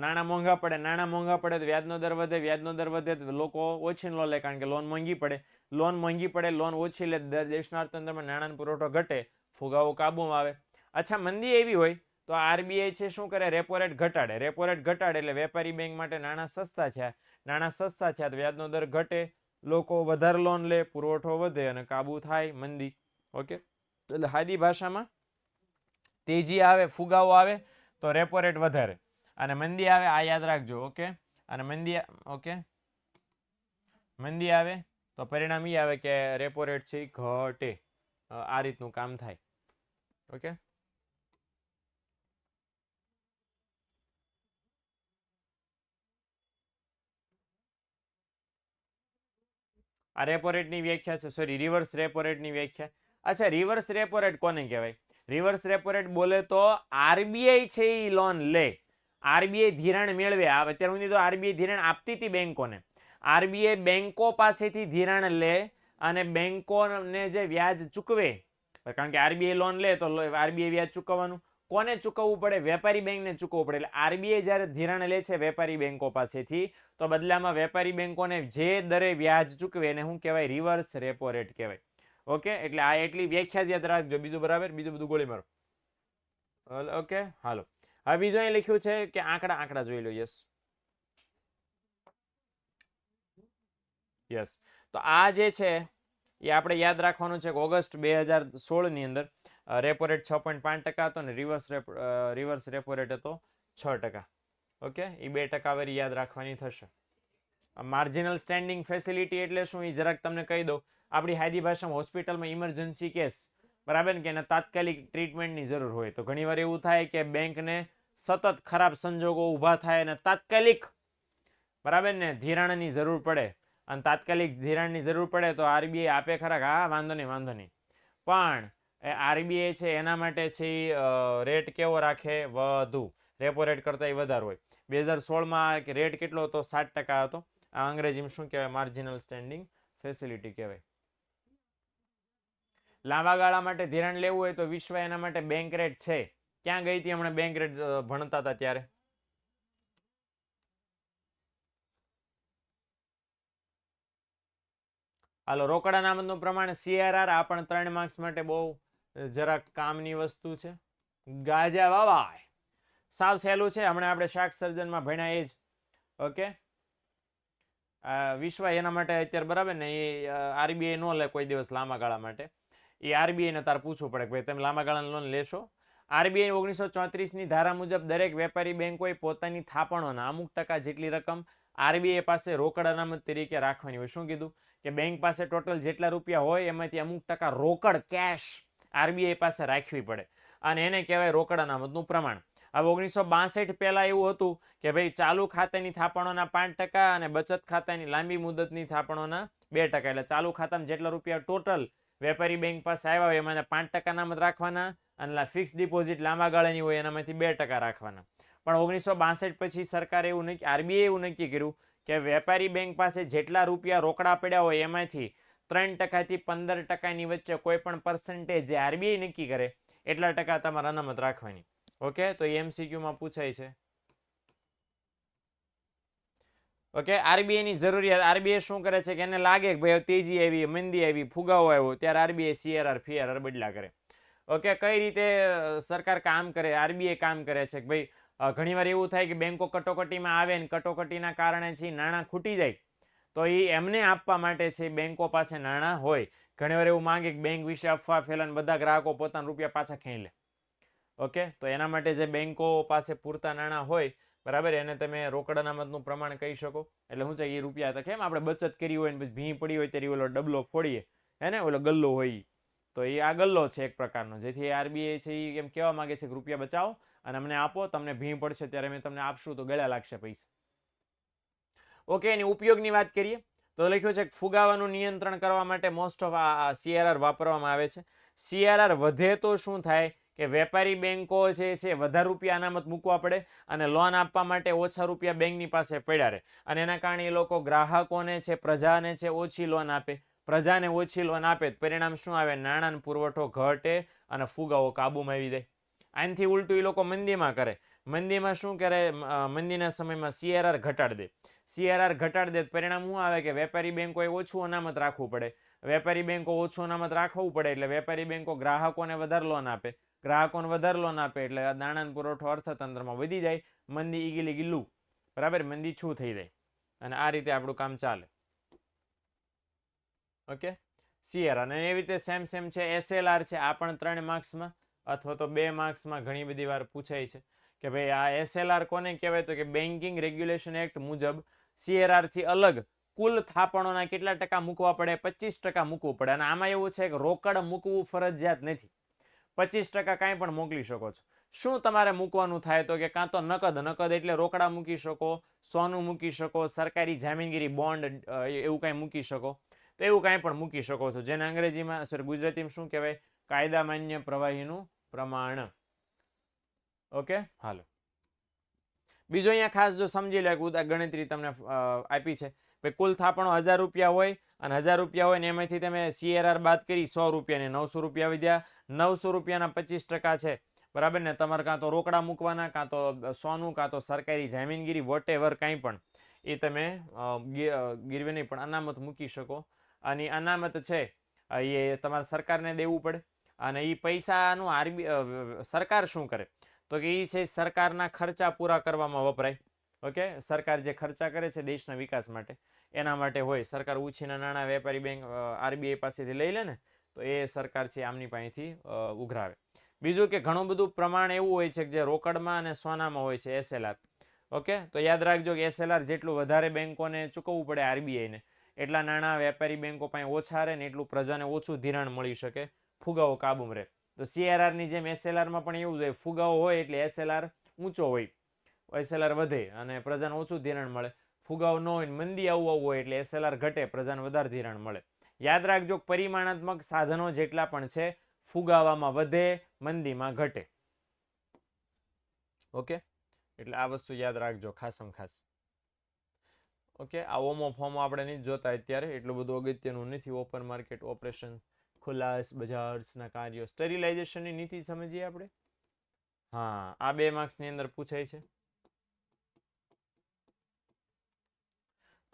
નાણાં મોંઘા પડે. નાણાં મોંઘા પડે તો વ્યાજનો દર વધે. વ્યાજનો દર વધે તો લોકો ઓછી લોન લે, કારણ કે લોન મોંઘી પડે. લોન મોંઘી પડે, લોન ઓછી લે, દેશના અર્થતંત્રમાં નાણાંનો પુરવઠો ઘટે, ફુગાવો કાબુમાં આવે. અચ્છા, મંદી એવી હોય તો આરબીઆઈ છે શું કરે? રેપો રેટ ઘટાડે. રેપો રેટ ઘટાડે એટલે વેપારી બેંક માટે નાણાં સસ્તા થયા. નાણાં સસ્તા થયા તો વ્યાજનો દર ઘટે, લોકો વધારે લોન લે, પુરવઠો વધે અને કાબુ થાય મંદી. ઓકે, એટલે સાદી ભાષામાં તેજી આવે, ફુગાવો આવે તો રેપો રેટ વધારે, અને મંદી આવે આ યાદ રાખજો. ઓકે, અને મંદી આવે તો પરિણામ એ આવે કે રેપો રેટ છે ઘટે. આ રીતનું કામ થાય. ઓકે, આ રેપો રેટની વ્યાખ્યા છે. સોરી, રિવર્સ રેપો રેટની વ્યાખ્યા. અચ્છા, રિવર્સ રેપો રેટ કોને કહેવાય? રિવર્સ રેપો રેટ બોલે તો આરબીઆઈ છે એ લોન લે, આરબીઆઈ ધિરાણ મેળવે. અત્યાર સુધી તો આરબીઆઈ ધિરાણ આપતી હતી બેંકોને. આરબીઆઈ બેંકો પાસેથી ધિરાણ લે અને બેંકોને જે વ્યાજ ચૂકવે, કારણ કે આરબીઆઈ લોન લે તો આરબીઆઈ વ્યાજ ચૂકવવાનું. કોને ચૂકવવું પડે? વેપારી બેંકને ચૂકવવું પડે. એટલે આરબીઆઈ જ્યારે ધિરાણ લે છે વેપારી બેંકો પાસેથી, તો બદલામાં વેપારી બેંકોને જે દરે વ્યાજ ચૂકવે એને શું કહેવાય? રિવર્સ રેપો રેટ કહેવાય. ઓકે, એટલે આ એટલી વ્યાખ્યા જ યાદ રાખજો. બીજું બરાબર, બીજું બધું ગોળી મારો. ઓકે, હાલો. હવે બીજું અહીં લખ્યું છે કે આંકડા જોઈ લો. યસ, તો આ જે છે એ આપણે યાદ રાખવાનું છે કે ઓગસ્ટ 2016 ની અંદર રેપો રેટ 6.5% હતો અને રિવર્સ રેપો રેટ હતો 6%. ઓકે, એ 2% વેરી યાદ રાખવાની થશે. માર્જિનલ સ્ટેન્ડિંગ ફેસિલિટી એટલે શું એ જરાક તમને કહી દઉં. આપણી સાદી ભાષામાં હોસ્પિટલમાં ઇમરજન્સી કેસ, બરાબર ને, કે એને તાત્કાલિક ટ્રીટમેન્ટની જરૂર હોય તો ઘણીવાર એવું થાય કે બેંકને સતત ખરાબ સંજોગો ઊભા થાય અને તાત્કાલિક, બરાબર ને, ધિરાણની જરૂર પડે. અને તાત્કાલિક ધિરાણની જરૂર પડે તો આરબીઆઈ આપે ખરા? હા, વાંધો નહીં. પણ આરબીઆઈ છે એના માટે છે રેટ કેવો રાખે? વધુ. રેપો રેટ કરતાં વધારે હોય. 2016માં રેટ કેટલો હતો? 7% હતો. આ અંગ્રેજીમાં શું કહેવાય? માર્જિનલ સ્ટેન્ડિંગ ફેસિલિટી કહેવાય. લાંબા ગાળા માટે ધિરાણ લેવું હોય તો વિશ્વ એના માટે બેંક રેટ છે. ક્યાં ગઈ હતી હમણાં બેંક રેટ ભણતા હતા ત્યારે? હાલો, રોકડા અનામતનું પ્રમાણ CRR. આ પણ 3 માર્ક્સ માટે બહુ જરાક કામની વસ્તુ છે. ગાજા વાવાય સાવ સહેલું છે. હમણાં આપણે શાક સર્જનમાં ભણ્યા એ જ. ઓકે, વિશ્વ એના માટે અત્યારે, બરાબર ને, એ આરબીઆઈ નો લે કોઈ દિવસ લાંબા ગાળા માટે. એ આરબીઆઈને તાર પૂછવું પડે કે ભાઈ તમે લાંબા ગાળાની લોન લેશો? આરબીઆઈ 1934ની ધારા મુજબ દરેક વેપારી બેંકોએ પોતાની થાપણોના અમુક ટકા જેટલી રકમ આરબીઆઈ પાસે રોકડ અનામત તરીકે રાખવાની હોય. શું કીધું? કે બેંક પાસે ટોટલ જેટલા રૂપિયા હોય એમાંથી અમુક ટકા રોકડ કેશ આરબીઆઈ પાસે રાખવી પડે અને એને કહેવાય રોકડ અનામતનું પ્રમાણ. હવે 1962 પહેલા એવું હતું કે ભાઈ ચાલુ ખાતાની થાપણોના 5% અને બચત ખાતાની લાંબી મુદતની થાપણોના 2%. એટલે ચાલુ ખાતામાં જેટલા રૂપિયા ટોટલ વેપારી બેંક પાસે આવ્યા હોય એમાં 5% અનામત રાખવાના અને ફિક્સ ડિપોઝિટ લાંબા ગાળાની હોય એનામાંથી 2% રાખવાના. પણ 1962 પછી સરકારે એવું નક્કી, આરબીઆઈ એવું નક્કી કર્યું કે વેપારી બેંક પાસે જેટલા રૂપિયા રોકડા પડ્યા હોય એમાંથી 3% થી 15%ની વચ્ચે કોઈ પણ પર્સન્ટેજ જે આરબીઆઈ નક્કી કરે એટલા ટકા તમારે અનામત રાખવાની. ઓકે, તો એમસીક્યુમાં પૂછાય છે. ઓકે, આરબીઆઈની જરૂરિયાત, આરબીઆઈ શું કરે છે કે એને લાગે કે ભાઈ તેજી આવી, મંદી આવી, ફુગાવો આવ્યો, ત્યારે આરબીઆઈ સીઆરઆર ફીઆરઆર બદલા કરે. ઓકે, કઈ રીતે સરકાર કામ કરે, આરબીઆઈ કામ કરે છે કે ભાઈ ઘણીવાર એવું થાય કે બેંકો કટોકટીમાં આવે ને કટોકટીના કારણે છે નાણાં ખૂટી જાય તો એ એમને આપવા માટે છે બેંકો પાસે નાણાં હોય. ઘણીવાર એવું માંગે કે બેંક વિશે અફવા ફેલાને બધા ગ્રાહકો પોતાના રૂપિયા પાછા ખેંચી લે. ઓકે, તો એના માટે જે બેંકો પાસે પૂરતા નાણાં હોય, બરાબર, એને તમે રોકડ અનામતનું પ્રમાણ કહી શકો. એટલે શું છે, એ રૂપિયા તો કેમ આપણે બચત કરી હોય ને પછી ભીં પડી હોય ત્યારે ઓલો ડબલો ફોડીએ, હે ને, ઓલો ગલ્લો હોય, તો એ આ ગલ્લો છે એક પ્રકારનો. જેથી આરબીઆઈ છે એ એમ કહેવા માંગે છે કે રૂપિયા બચાવો અને અમને આપો, તમને ભીં પડશે ત્યારે અમે તમને આપશું તો ગળા લાગશે પૈસા. ઓકે, એની ઉપયોગની વાત કરીએ તો લખ્યું છે કે ફુગાવાનું નિયંત્રણ કરવા માટે મોસ્ટ ઓફ આ સીઆરઆર વાપરવામાં આવે છે. સીઆરઆર વધે તો શું થાય કે વેપારી બેંકો છે વધારે રૂપિયા અનામત મૂકવા પડે અને લોન આપવા માટે ઓછા રૂપિયા બેંકની પાસે પડ્યા રહે અને એના કારણે એ લોકો ગ્રાહકોને છે, પ્રજાને છે ઓછી લોન આપે. પ્રજાને ઓછી લોન આપે પરિણામ શું આવે, નાણાંનો પુરવઠો ઘટે અને ફુગાવો કાબૂમાં આવી જાય. આનાથી ઉલટું એ લોકો મંદીમાં કરે. મંદીમાં શું કરે, મંદીના સમયમાં સીઆરઆર ઘટાડી દે. સીઆરઆર ઘટાડી દે પરિણામ શું આવે કે વેપારી બેંકોએ ઓછું અનામત રાખવું પડે. વેપારી બેંકો ઓછું અનામત રાખવું પડે એટલે વેપારી બેંકો ગ્રાહકોને વધારે લોન આપે. ગ્રાહકોને વધારે લોન આપે એટલે નાણાંનો પુરવઠો અર્થતંત્રમાં વધી જાય. મંદી ઈગીલી ગીલું, બરાબર, મંદી છું થઈ જાય અને આ રીતે આપણું કામ ચાલે. ઓકે, સીઆરઆર અને એવી રીતે સેમ છે એસએલઆર છે. આ પણ 3 માર્ક્સમાં અથવા તો 2 માર્ક્સમાં ઘણી બધી વાર પૂછાય છે કે ભાઈ આ એસએલઆર કોને કહેવાય, તો કે બેન્કિંગ રેગ્યુલેશન એક્ટ મુજબ સીઆરઆર થી અલગ કુલ થાપણોના કેટલા ટકા મૂકવા પડે, 25% મૂકવું પડે. અને આમાં એવું છે કે રોકડ મૂકવું ફરજિયાત નથી. 25% કાંઈ પણ મોકલી શકો છો. શું તમારે મૂકવાનું થાય તો કે કાં તો નકદ એટલે રોકડા મૂકી શકો, સોનું મૂકી શકો, સરકારી જામીનગીરી બોન્ડ એવું કાંઈ મૂકી શકો, તો એવું કાંઈ પણ મૂકી શકો છો, જેને અંગ્રેજીમાં ગુજરાતીમાં શું કહેવાય, કાયદા માન્ય પ્રવાહીનું પ્રમાણ. ઓકે, હાલો, બીજો અહીંયા ખાસ જો સમજી લે કે ગણતરી તમને આપી છે કુલ થાપણો 1000 રૂપિયા હોય અને 1000 રૂપિયા હોય ને એમાંથી તમે સીઆરઆર બાદ કરી 100 રૂપિયા ને 900 રૂપિયા વધ્યા. 900 રૂપિયાના 25% છે, બરાબર ને, તમારે કાં તો રોકડા મૂકવાના, કાં તો સોનું, કાં તો સરકારી જામીનગીરી, વોટ એવર કાંઈ પણ એ તમે ગીરવે નહીં પણ અનામત મૂકી શકો. અને અનામત છે એ તમારે સરકારને દેવું પડે અને એ પૈસાનું સરકાર શું કરે તો કે એ છે સરકારના ખર્ચા પૂરા કરવામાં વપરાય. ઓકે, સરકાર જે ખર્ચા કરે છે દેશના વિકાસ માટે એના માટે હોય. સરકાર ઉછીના નાણાં વેપારી બેંક આરબીઆઈ પાસેથી લઈ લે ને તો એ સરકાર છે આમની પાસેથી ઉઘરાવે. બીજું કે ઘણું બધું પ્રમાણ એવું હોય છે કે જે રોકડમાં અને સોનામાં હોય છે, એસએલઆર. ઓકે, તો યાદ રાખજો કે એસએલઆર જેટલું વધારે બેંકોને ચૂકવવું પડે આરબીઆઈને એટલા નાણાં વેપારી બેંકો પાસે ઓછા રહે ને એટલું પ્રજાને ઓછું ધિરાણ મળી શકે, ફુગાવો કાબૂમાં રહે. તો સીઆરઆરની જેમ એસએલઆરમાં પણ એવું જ હોય, ફુગાવો હોય એટલે એસએલઆર ઊંચો હોય, એસએલઆર વધે અને પ્રજાને ઓછું ધિરાણ મળે. ફુગાવો ન હોય, મંદી આવું હોય એટલે એસએલઆર ઘટે, પ્રજાને વધારે ધિરાણ મળે. યાદ રાખજો પરિમાણાત્મક સાધનો જેટલા પણ છે ફુગાવામાં વધે, મંદીમાં ઘટે. ઓકે, એટલે આ વસ્તુ યાદ રાખજો ખાસમ ખાસ. ઓકે, આ ઓમો ફોમો આપણે નહીં જોતા અત્યારે, એટલું બધું અગત્યનું નથી. ઓપન માર્કેટ ઓપરેશન, ખુલ્લાસ બજાર્સના કાર્યો, સ્ટરીલાઇઝેશનની નીતિ સમજીએ આપણે. હા, આ 2 માર્ક્સની અંદર પૂછાય છે.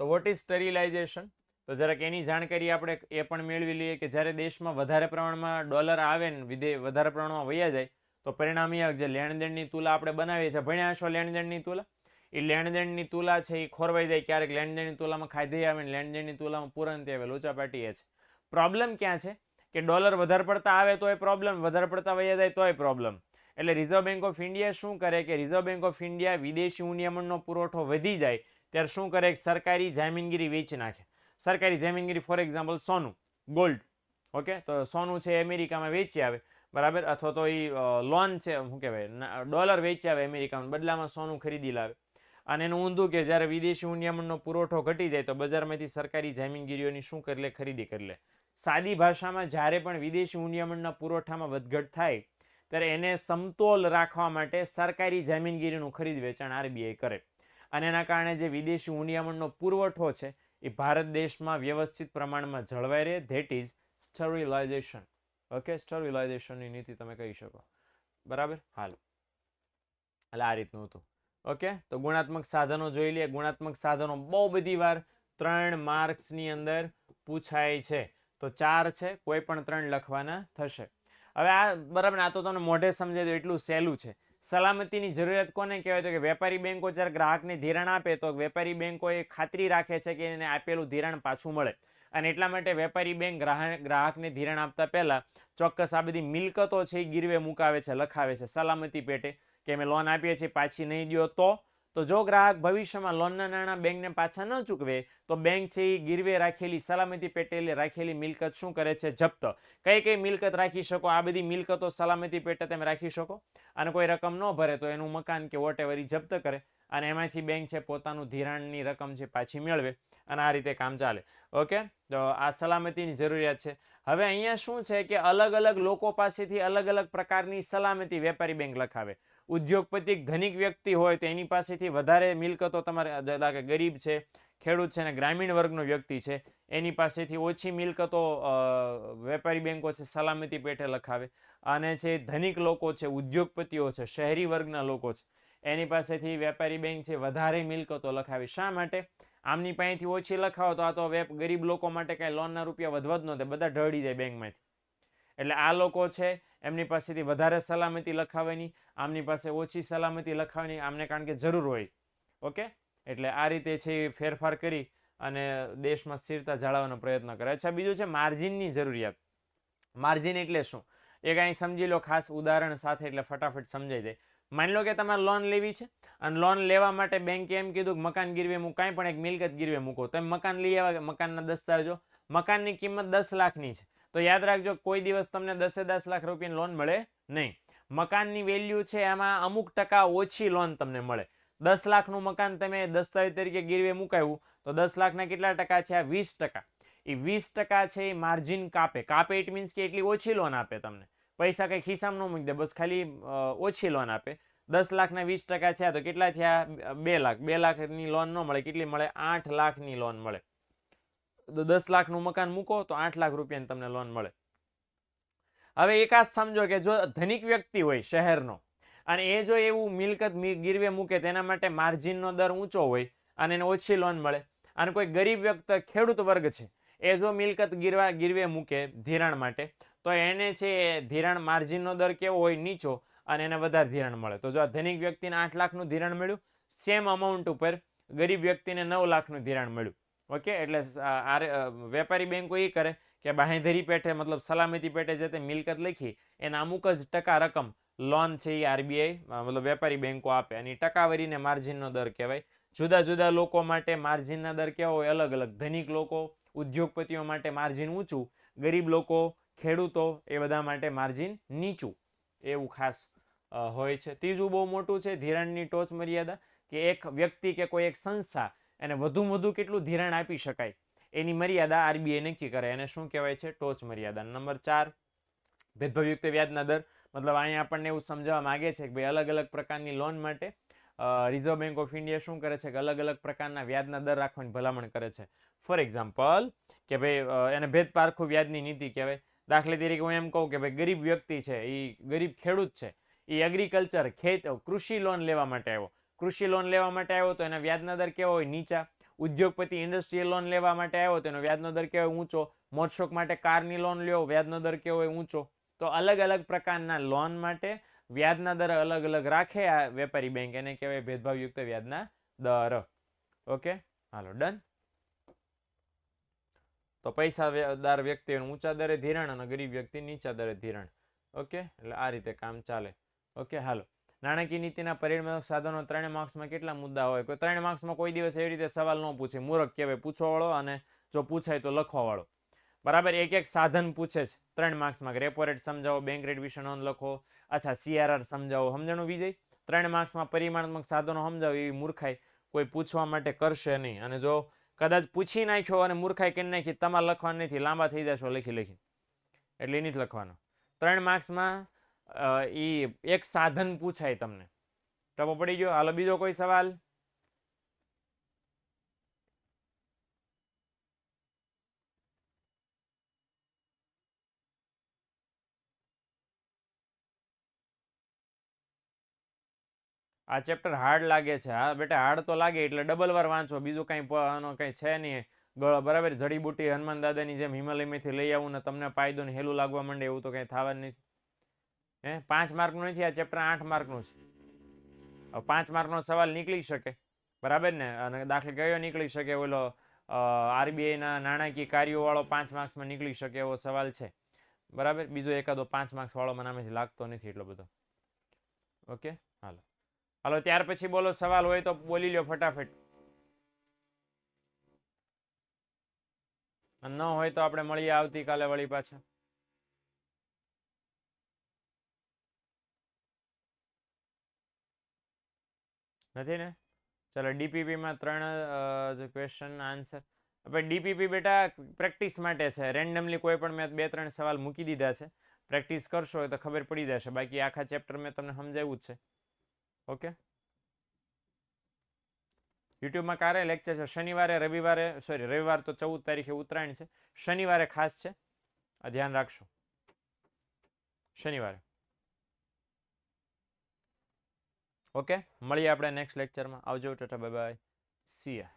તો વોટ ઇઝ સ્ટરીલાઇઝેશન, તો જરાક એની જાણકારી આપણે એ પણ મેળવી લઈએ કે જ્યારે દેશમાં વધારે પ્રમાણમાં ડોલર આવે ને વધારે પ્રમાણમાં વયા જાય તો પરિણામી જે લેણદેણની તુલા આપણે બનાવીએ છીએ, ભણ્યા છો લેણદેણની તુલા, એ લેણદેણની તુલા છે એ ખોરવાઈ જાય. ક્યારેક લેણદેણની તુલામાં ખાધી આવે ને લેણદેણની તુલામાં પુરંતી આવે, લોચા પાટી છે. પ્રોબ્લેમ ક્યાં છે કે ડોલર વધારે પડતા આવે તોય પ્રોબ્લેમ, વધારે પડતા વયા જાય તોય પ્રોબ્લેમ. એટલે રિઝર્વ બેંક ઓફ ઇન્ડિયા શું કરે કે રિઝર્વ બેંક ઓફ ઇન્ડિયા વિદેશી ઉનિયમનનો પુરવઠો વધી જાય ત્યારે શું કરે, સરકારી જામીનગીરી વેચી નાખે. સરકારી જામીનગીરી ફોર એક્ઝામ્પલ સોનું, ગોલ્ડ. ઓકે, તો સોનું છે અમેરિકામાં વેચી આવે, બરાબર, અથવા તો એ લોન છે, શું કહેવાય, ડોલર વેચ્યા આવે અમેરિકામાં, બદલામાં સોનું ખરીદી લાવે. અને એનું ઊંધું કે જ્યારે વિદેશી હુંડિયામણનો પુરવઠો ઘટી જાય તો બજારમાંથી સરકારી જામીનગીરીઓની શું કરી લે, ખરીદી કરી લે. સાદી ભાષામાં જ્યારે પણ વિદેશી હુંડિયામણના પુરવઠામાં વધઘટ થાય ત્યારે એને સમતોલ રાખવા માટે સરકારી જામીનગીરીનું ખરીદ વેચાણ આરબીઆઈ કરે. અને એના કારણે જે વિદેશી હુંડિયામણનો પુરવઠો છે એ ભારત દેશમાં વ્યવસ્થિત પ્રમાણમાં જળવાઈ રહે. That is sterilisation. ઓકે, સ્ટરીલાઇઝેશનની નીતિ તમે કહી શકો. બરાબર, હાલ એટલે આ રીતનું હતું. ઓકે, તો ગુણાત્મક સાધનો જોઈ લઈએ. ગુણાત્મક સાધનો બહુ બધી વાર 3 માર્ક્સની અંદર પૂછાય છે. તો 4 છે, કોઈ પણ 3 લખવાના થશે. હવે આ બરાબર, આ તો તમને મોઢે સમજાય તો એટલું સહેલું છે. સલામતીની જરૂરિયાત કોને કહેવાય? તો કે વેપારી બેંકો જ્યારે ગ્રાહકને ધિરાણ આપે તો વેપારી બેંકો એ ખાતરી રાખે છે કે એને આપેલું ધિરાણ પાછું મળે. અને એટલા માટે વેપારી બેંક ગ્રાહકને ધિરાણ આપતા પહેલા ચોક્કસ આ બધી મિલકતો છે એ ગીરવે મુકાવે છે, લખાવે છે સલામતી પેટે, કે અમે લોન આપીએ છીએ, પાછી નહીં દો તો જો ગ્રાહક ભવિષ્યમાં લોનના નાણાં બેંકને પાછા ન ચૂકવે તો બેંક છે એ ગીરવે રાખેલી સલામતી પેટે રાખેલી મિલકત શું કરે છે? જપ્ત. કઈ કઈ મિલકત રાખી શકો? આ બધી મિલકતો સલામતી પેટે તમે રાખી શકો. અને કોઈ રકમ ન ભરે તો એનું મકાન કે વોટેવર જપ્ત કરે અને એમાંથી બેંક છે પોતાનું ધિરાણની રકમ છે પાછી મેળવે. અને આ રીતે કામ ચાલે. ઓકે, તો આ સલામતીની જરૂરિયાત છે. હવે અહીંયા શું છે કે અલગ અલગ લોકો પાસેથી અલગ અલગ પ્રકારની સલામતી વેપારી બેંક લખાવે. ઉદ્યોગપતિ ધનિક વ્યક્તિ હોય તો એની પાસેથી વધારે મિલકતો, તમારે કે ગરીબ છે, ખેડૂત છે અને ગ્રામીણ વર્ગનો વ્યક્તિ છે એની પાસેથી ઓછી મિલકતો વેપારી બેંકો છે સલામતી પેટે લખાવે. અને જે ધનિક લોકો છે, ઉદ્યોગપતિઓ છે, શહેરી વર્ગના લોકો છે, એની પાસેથી વેપારી બેંક છે વધારે મિલકતો લખાવે. શા માટે? આમની પાસેથી ઓછી લખાવો તો આ તો ગરીબ લોકો માટે કાંઈ લોનના રૂપિયા વધવા જ ન થાય, બધા ઢળી જાય બેંકમાંથી. એટલે આ લોકો છે એમની પાસેથી વધારે સલામતી લખાવવાની, આમની પાસે ઓછી સલામતી લખાવવાની, આમને કારણ કે જરૂર હોય. ઓકે, એટલે આ રીતે છે ફેરફાર કરી અને દેશમાં સ્થિરતા જાળવવાનો પ્રયત્ન કરે. અચ્છા, બીજું છે માર્જિનની જરૂરિયાત. માર્જિન એટલે શું? એ કાંઈ સમજી લો ખાસ ઉદાહરણ સાથે, એટલે ફટાફટ સમજાઈ જાય. માની લો કે તમારે લોન લેવી છે અને લોન લેવા માટે બેંકે એમ કીધું કે મકાન ગીરવે મૂકો, કાંઈ પણ એક મિલકત ગીરવે મૂકો. તમે મકાન લઈ આવ્યા, મકાનના દસ્તાવેજો, મકાનની કિંમત 10 લાખની છે, તો યાદ રાખજો કોઈ દિવસ તમને 10 લાખ રૂપિયાની લોન મળે નહીં. મકાનની વેલ્યુ છે એમાં અમુક ટકા ઓછી લોન તમને મળે. 10 લાખનું મકાન તમે દસ્તાવેજ તરીકે ગીરવે મુકાવ્યું તો 10 લાખના કેટલા ટકા છે? 20%. એ 20% છે એ માર્જિન કાપે. ઇટ મીન્સ કે એટલી ઓછી લોન આપે તમને. પૈસા કંઈ ખિસ્સામાં ન મૂકી દે, બસ ખાલી ઓછી લોન આપે. 10 લાખના 20% થયા તો કેટલા થયા? 2 લાખ. 2 લાખની લોન ન મળે, કેટલી મળે? 8 લાખની લોન મળે. તો 10 લાખનું મકાન મૂકો તો 8 લાખ રૂપિયાની તમને લોન મળે. હવે એક આ સમજો કે જો ધનિક વ્યક્તિ હોય શહેરનો અને એ જો એવું મિલકત ગીરવે મૂકે તેના માટે માર્જિનનો દર ઊંચો હોય અને એને ઓછી લોન મળે. અને કોઈ ગરીબ વ્યક્તિ, ખેડૂત વર્ગ છે, એ જો મિલકત ગીરવે મૂકે ધિરાણ માટે તો એને છે ધિરાણ માર્જિનનો દર કેવો હોય? નીચો, અને એને વધારે ધિરાણ મળે. તો જો આ ધનિક વ્યક્તિને 8 લાખનું ધિરાણ મળ્યું, સેમ અમાઉન્ટ ઉપર ગરીબ વ્યક્તિને 9 લાખનું ધિરાણ મળ્યું. ઓકે, એટલે વેપારી બેંકો એ કરે કે બાંહેધરી પેટે, મતલબ સલામતી પેટે જે તે મિલકત લખી એના અમુક જ ટકા રકમ લોન છે એ આરબીઆઈ મતલબ વેપારી બેંકો આપે. અને ટકાવારીને માર્જિનનો દર કહેવાય. જુદા જુદા લોકો માટે માર્જિનના દર કેવા હોય? અલગ અલગ. ધનિક લોકો, ઉદ્યોગપતિઓ માટે માર્જિન ઊંચું, ગરીબ લોકો, ખેડૂતો એ બધા માટે માર્જિન નીચું, એવું ખાસ હોય છે. ત્રીજું બહુ મોટું છે ધિરાણની ટોચ મર્યાદા, કે એક વ્યક્તિ કે કોઈ એક સંસ્થા એને વધુમાં વધુ કેટલું ધિરાણ આપી શકાય એની મર્યાદા આરબીઆઈ નક્કી કરે. એને શું કહેવાય છે? ટોચ મર્યાદા. નંબર 4, ભેદભાવયુક્ત વ્યાજના દર. મતલબ અહીંયા આપણને એવું સમજાવવા માંગે છે કે ભાઈ અલગ અલગ પ્રકારની લોન માટે રિઝર્વ બેંક ઓફ ઇન્ડિયા શું કરે છે કે અલગ અલગ પ્રકારના વ્યાજના દર રાખવાની ભલામણ કરે છે. ફોર એક્ઝામ્પલ કે ભાઈ એને ભેદ પારખું વ્યાજની નીતિ કહેવાય. દાખલા તરીકે હું એમ કહું કે ભાઈ ગરીબ વ્યક્તિ છે, એ ગરીબ ખેડૂત છે, એ એગ્રીકલ્ચર કૃષિ લોન લેવા માટે આવ્યો. કૃષિ લોન લેવા માટે આવ્યો તો એના વ્યાજના દર કેવો હોય? નીચા. ઉદ્યોગપતિ ઇન્ડસ્ટ્રીયલ લોન લેવા માટે આવ્યો તો એનો વ્યાજનો દર કેવો હોય? ઊંચો. મોટશોખ માટે કારની લોન લ્યો, વ્યાજનો દર કેવો હોય? ઊંચો. તો અલગ અલગ પ્રકારના લોન માટે વ્યાજના દર અલગ અલગ રાખે આ વેપારી બેંક, એને કહેવાય ભેદભાવયુક્ત વ્યાજના દર. ઓકે, હાલો ડન. તો પૈસાદાર વ્યક્તિ ઊંચા દરે ધિરાણ અને ગરીબ વ્યક્તિ નીચા દરે ધિરાણ. ઓકે, એટલે આ રીતે કામ ચાલે. ઓકે, હાલો. નાણાકીય નીતિના પરિમાણક સાધનો 3 માર્ક્સમાં કેટલા મુદ્દા હોય? કોઈ 3 માર્ક્સમાં કોઈ દિવસ એવી રીતે સવાલ ન પૂછે. મૂર્ખ કહેવાય પૂછવા વાળો, અને જો પૂછાય તો લખવા વાળો. બરાબર. એક એક સાધન પૂછે છે 3 માર્ક્સમાં. રેપો રેટ સમજાવો, બેંક રેટ વિશે નોંધ લખો, અચ્છા CRR સમજાવો. સમજણું વિજય? 3 માર્ક્સમાં પરિમાણાત્મક સાધનો સમજાવો એવી મૂર્ખાઈ કોઈ પૂછવા માટે કરશે નહીં. અને જો કદાચ પૂછી નાખ્યો અને મૂર્ખાઈ કરી નાખી, તમારે લખવાનું નથી, લાંબા થઈ જશો લખી એટલે એ નથી લખવાનું. 3 માર્ક્સમાં એક સાધન પૂછાય તમને. ટપો પડી ગયો. હાલો બીજો કોઈ સવાલ? આ ચેપ્ટર હાર્ડ લાગે છે? હા બેટા હાર્ડ તો લાગે, એટલે ડબલ વાર વાંચો, બીજું કંઈ છે નહીં. બરાબર. જડીબુટી હનુમાન દાદાની જેમ હિમાલયમાંથી લઈ આવું ને તમને પાયદો ને હેલું લાગવા માંડે એવું તો કંઈ થવાનું નથી. 5 માર્કનું નથી આ ચેપ્ટર, 8 માર્કનું છે. 5 માર્કનો સવાલ નીકળી શકે, બરાબર ને? અને દાખલ કયો નીકળી શકે? ઓલો RBIના નાણાકીય કાર્યોવાળો 5 માર્ક્સમાં નીકળી શકે એવો સવાલ છે, બરાબર. બીજો એકાદો 5 માર્ક્સ વાળો મને આમાંથી લાગતો નથી એટલો બધો. ઓકે, હાલો ત્યાર પછી બોલો, સવાલ હોય તો બોલી લ્યો ફટાફટ. ન હોય તો આપણે મળીએ આવતીકાલે વળી પાછા. નથી ને? ચલો ડીપીપીમાં 3 ક્વેશ્ચન આન્સર. આપણે ડીપીપી બેટા પ્રેક્ટિસ માટે છે. રેન્ડમલી કોઈ પણ મેં 2-3 સવાલ મૂકી દીધા છે. પ્રેક્ટિસ કરશો તો ખબર પડી જશે. બાકી આખા ચેપ્ટર મેં તમને સમજાવ્યું જ છે. ઓકે. યુટ્યુબમાં ક્યારે લેક્ચર છે? શનિવારે, રવિવારે. સોરી, રવિવાર તો 14 તારીખે ઉત્તરાયણ છે. શનિવારે ખાસ છે, આ ધ્યાન રાખશો. શનિવારે. ઓકે, મળીએ આપણે નેક્સ્ટ લેક્ચરમાં. આવજો, ટાટા, બાય બાય, સી યા.